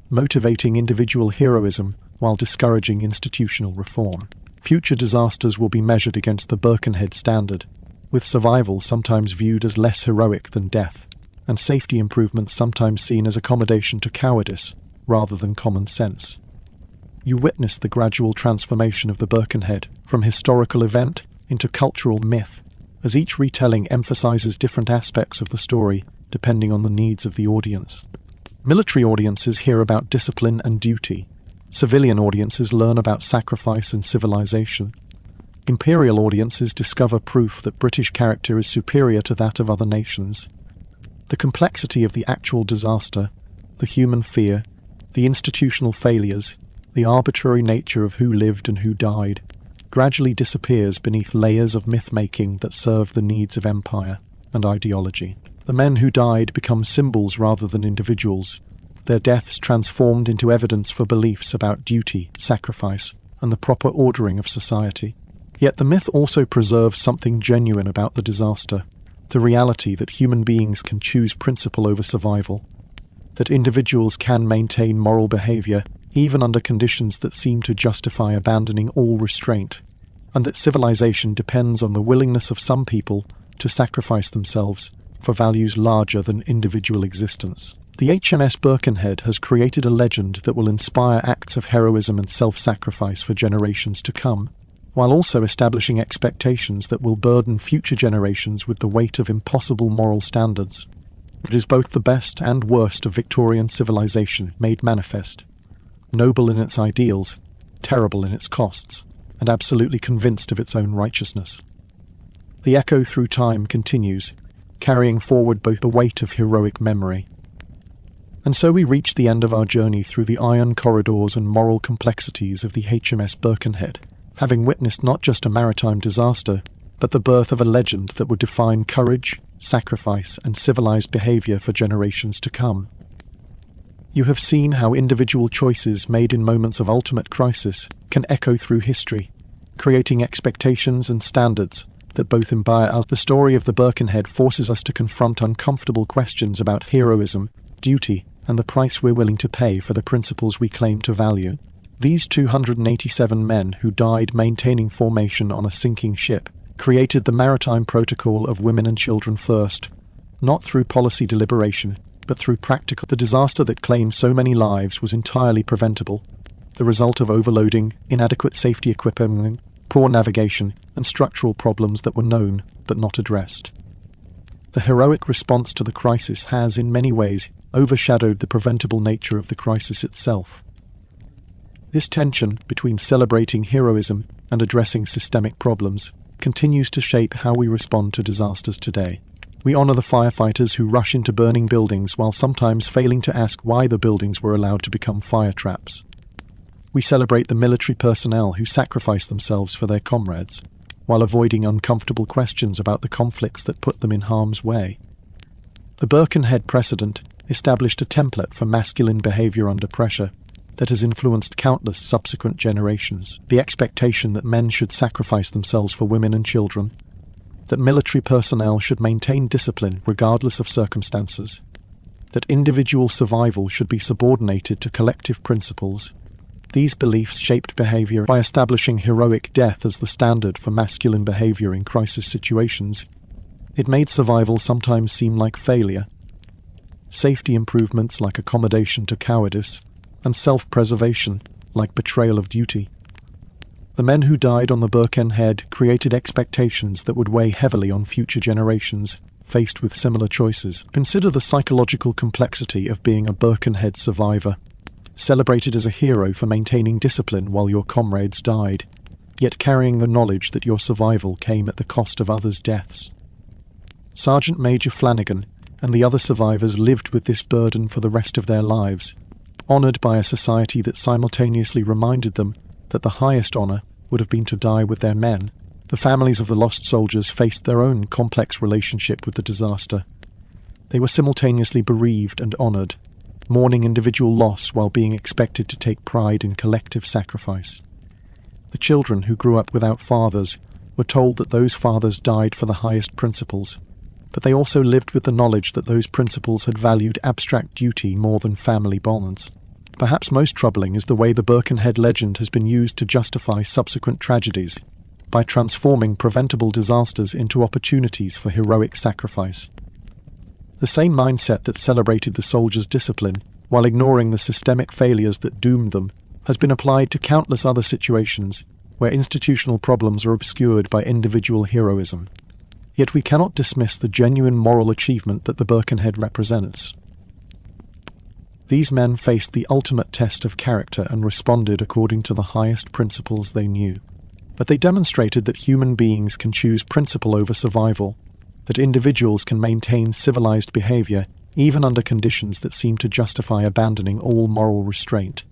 motivating individual heroism while discouraging institutional reform. Future disasters will be measured against the Birkenhead standard, with survival sometimes viewed as less heroic than death, and safety improvements sometimes seen as accommodation to cowardice rather than common sense. You witness the gradual transformation of the Birkenhead from historical event into cultural myth, as each retelling emphasizes different aspects of the story depending on the needs of the audience. Military audiences hear about discipline and duty. Civilian audiences learn about sacrifice and civilization. Imperial audiences discover proof that British character is superior to that of other nations. The complexity of the actual disaster, the human fear, the institutional failures, the arbitrary nature of who lived and who died, gradually disappears beneath layers of myth-making that serve the needs of empire and ideology. The men who died become symbols rather than individuals, their deaths transformed into evidence for beliefs about duty, sacrifice, and the proper ordering of society. Yet the myth also preserves something genuine about the disaster, the reality that human beings can choose principle over survival, that individuals can maintain moral behavior even under conditions that seem to justify abandoning all restraint, and that civilization depends on the willingness of some people to sacrifice themselves for values larger than individual existence. The HMS Birkenhead has created a legend that will inspire acts of heroism and self-sacrifice for generations to come, while also establishing expectations that will burden future generations with the weight of impossible moral standards. It is both the best and worst of Victorian civilization made manifest, noble in its ideals, terrible in its costs, and absolutely convinced of its own righteousness. The echo through time continues, carrying forward both the weight of heroic memory. And so we reach the end of our journey through the iron corridors and moral complexities of the HMS Birkenhead, having witnessed not just a maritime disaster, but the birth of a legend that would define courage, sacrifice, and civilized behavior for generations to come. You have seen how individual choices made in moments of ultimate crisis can echo through history, creating expectations and standards that both inspire us. The story of the Birkenhead forces us to confront uncomfortable questions about heroism, duty, and the price we're willing to pay for the principles we claim to value. These 287 men who died maintaining formation on a sinking ship created the maritime protocol of women and children first, not through policy deliberation, but through practical. The disaster that claimed so many lives was entirely preventable, the result of overloading, inadequate safety equipment, poor navigation, and structural problems that were known but not addressed. The heroic response to the crisis has, in many ways, overshadowed the preventable nature of the crisis itself. This tension between celebrating heroism and addressing systemic problems continues to shape how we respond to disasters today. We honor the firefighters who rush into burning buildings while sometimes failing to ask why the buildings were allowed to become fire traps. We celebrate the military personnel who sacrifice themselves for their comrades, while avoiding uncomfortable questions about the conflicts that put them in harm's way. The Birkenhead precedent established a template for masculine behavior under pressure that has influenced countless subsequent generations. The expectation that men should sacrifice themselves for women and children, that military personnel should maintain discipline regardless of circumstances, that individual survival should be subordinated to collective principles. These beliefs shaped behavior by establishing heroic death as the standard for masculine behavior in crisis situations. It made survival sometimes seem like failure. Safety improvements like accommodation to cowardice, and self-preservation like betrayal of duty. The men who died on the Birkenhead created expectations that would weigh heavily on future generations faced with similar choices. Consider the psychological complexity of being a Birkenhead survivor, celebrated as a hero for maintaining discipline while your comrades died, yet carrying the knowledge that your survival came at the cost of others' deaths. Sergeant Major Flanagan and the other survivors lived with this burden for the rest of their lives, honoured by a society that simultaneously reminded them that the highest honour would have been to die with their men. The families of the lost soldiers faced their own complex relationship with the disaster. They were simultaneously bereaved and honoured, mourning individual loss while being expected to take pride in collective sacrifice. The children who grew up without fathers were told that those fathers died for the highest principles, but they also lived with the knowledge that those principles had valued abstract duty more than family bonds. Perhaps most troubling is the way the Birkenhead legend has been used to justify subsequent tragedies, by transforming preventable disasters into opportunities for heroic sacrifice. The same mindset that celebrated the soldiers' discipline, while ignoring the systemic failures that doomed them, has been applied to countless other situations where institutional problems are obscured by individual heroism. Yet we cannot dismiss the genuine moral achievement that the Birkenhead represents. These men faced the ultimate test of character and responded according to the highest principles they knew. But they demonstrated that human beings can choose principle over survival, that individuals can maintain civilized behavior even under conditions that seem to justify abandoning all moral restraint,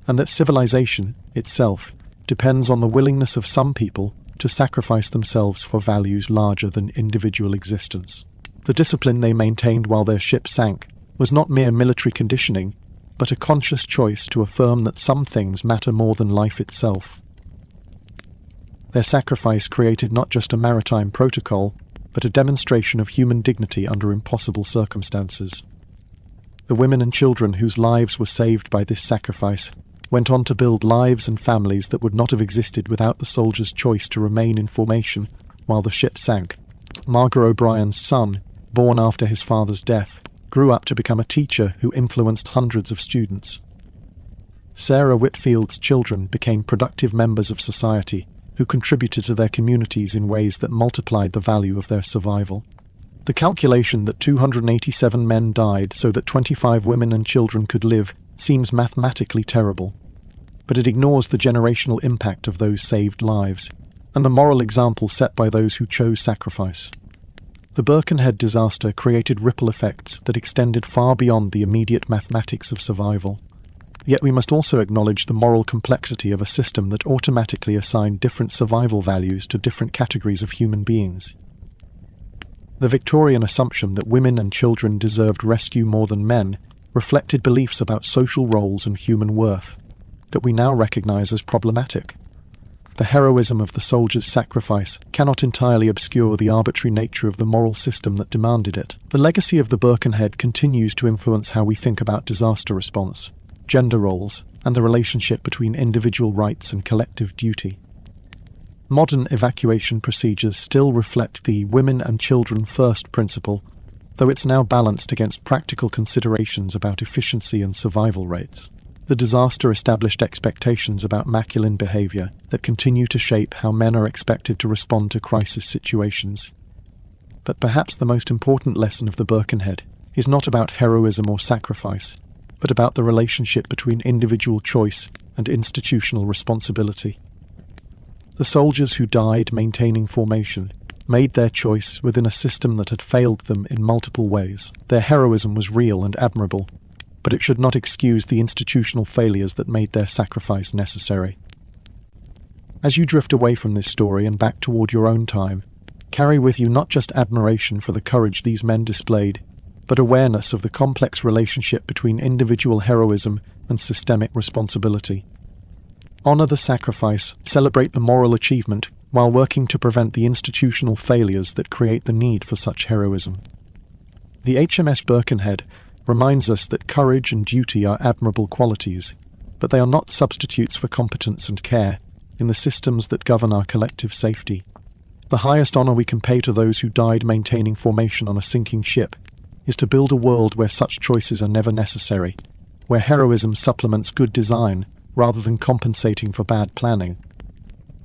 and that civilization itself depends on the willingness of some people to sacrifice themselves for values larger than individual existence. The discipline they maintained while their ship sank was not mere military conditioning, but a conscious choice to affirm that some things matter more than life itself. Their sacrifice created not just a maritime protocol, but a demonstration of human dignity under impossible circumstances. The women and children whose lives were saved by this sacrifice went on to build lives and families that would not have existed without the soldiers' choice to remain in formation while the ship sank. Margaret O'Brien's son, born after his father's death, grew up to become a teacher who influenced hundreds of students. Sarah Whitfield's children became productive members of society who contributed to their communities in ways that multiplied the value of their survival. The calculation that 287 men died so that 25 women and children could live seems mathematically terrible, but it ignores the generational impact of those saved lives, and the moral example set by those who chose sacrifice. The Birkenhead disaster created ripple effects that extended far beyond the immediate mathematics of survival. Yet we must also acknowledge the moral complexity of a system that automatically assigned different survival values to different categories of human beings. The Victorian assumption that women and children deserved rescue more than men reflected beliefs about social roles and human worth that we now recognize as problematic. The heroism of the soldiers' sacrifice cannot entirely obscure the arbitrary nature of the moral system that demanded it. The legacy of the Birkenhead continues to influence how we think about disaster response, gender roles, and the relationship between individual rights and collective duty. Modern evacuation procedures still reflect the women and children first principle, though it's now balanced against practical considerations about efficiency and survival rates. The disaster established expectations about masculine behavior that continue to shape how men are expected to respond to crisis situations. But perhaps the most important lesson of the Birkenhead is not about heroism or sacrifice, but about the relationship between individual choice and institutional responsibility. The soldiers who died maintaining formation made their choice within a system that had failed them in multiple ways. Their heroism was real and admirable, but it should not excuse the institutional failures that made their sacrifice necessary. As you drift away from this story and back toward your own time, carry with you not just admiration for the courage these men displayed, but awareness of the complex relationship between individual heroism and systemic responsibility. Honor the sacrifice, celebrate the moral achievement, while working to prevent the institutional failures that create the need for such heroism. The HMS Birkenhead reminds us that courage and duty are admirable qualities, but they are not substitutes for competence and care in the systems that govern our collective safety. The highest honor we can pay to those who died maintaining formation on a sinking ship is to build a world where such choices are never necessary, where heroism supplements good design rather than compensating for bad planning.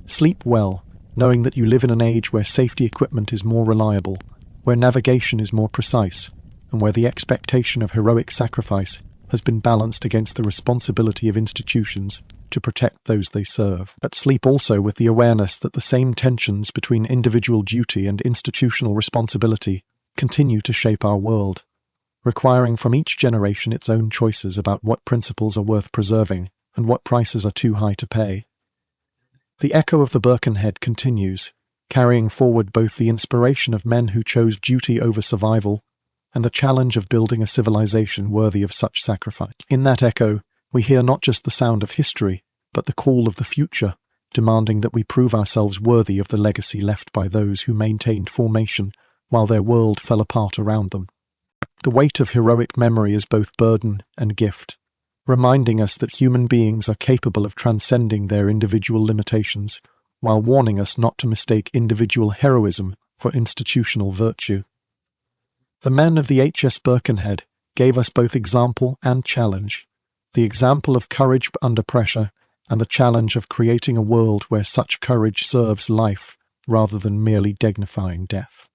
Sleep well, knowing that you live in an age where safety equipment is more reliable, where navigation is more precise, and where the expectation of heroic sacrifice has been balanced against the responsibility of institutions to protect those they serve. But sleep also with the awareness that the same tensions between individual duty and institutional responsibility continue to shape our world, requiring from each generation its own choices about what principles are worth preserving and what prices are too high to pay. The echo of the Birkenhead continues, carrying forward both the inspiration of men who chose duty over survival and the challenge of building a civilization worthy of such sacrifice. In that echo, we hear not just the sound of history, but the call of the future, demanding that we prove ourselves worthy of the legacy left by those who maintained formation while their world fell apart around them. The weight of heroic memory is both burden and gift, reminding us that human beings are capable of transcending their individual limitations, while warning us not to mistake individual heroism for institutional virtue. The men of the HMS Birkenhead gave us both example and challenge, the example of courage under pressure and the challenge of creating a world where such courage serves life rather than merely dignifying death.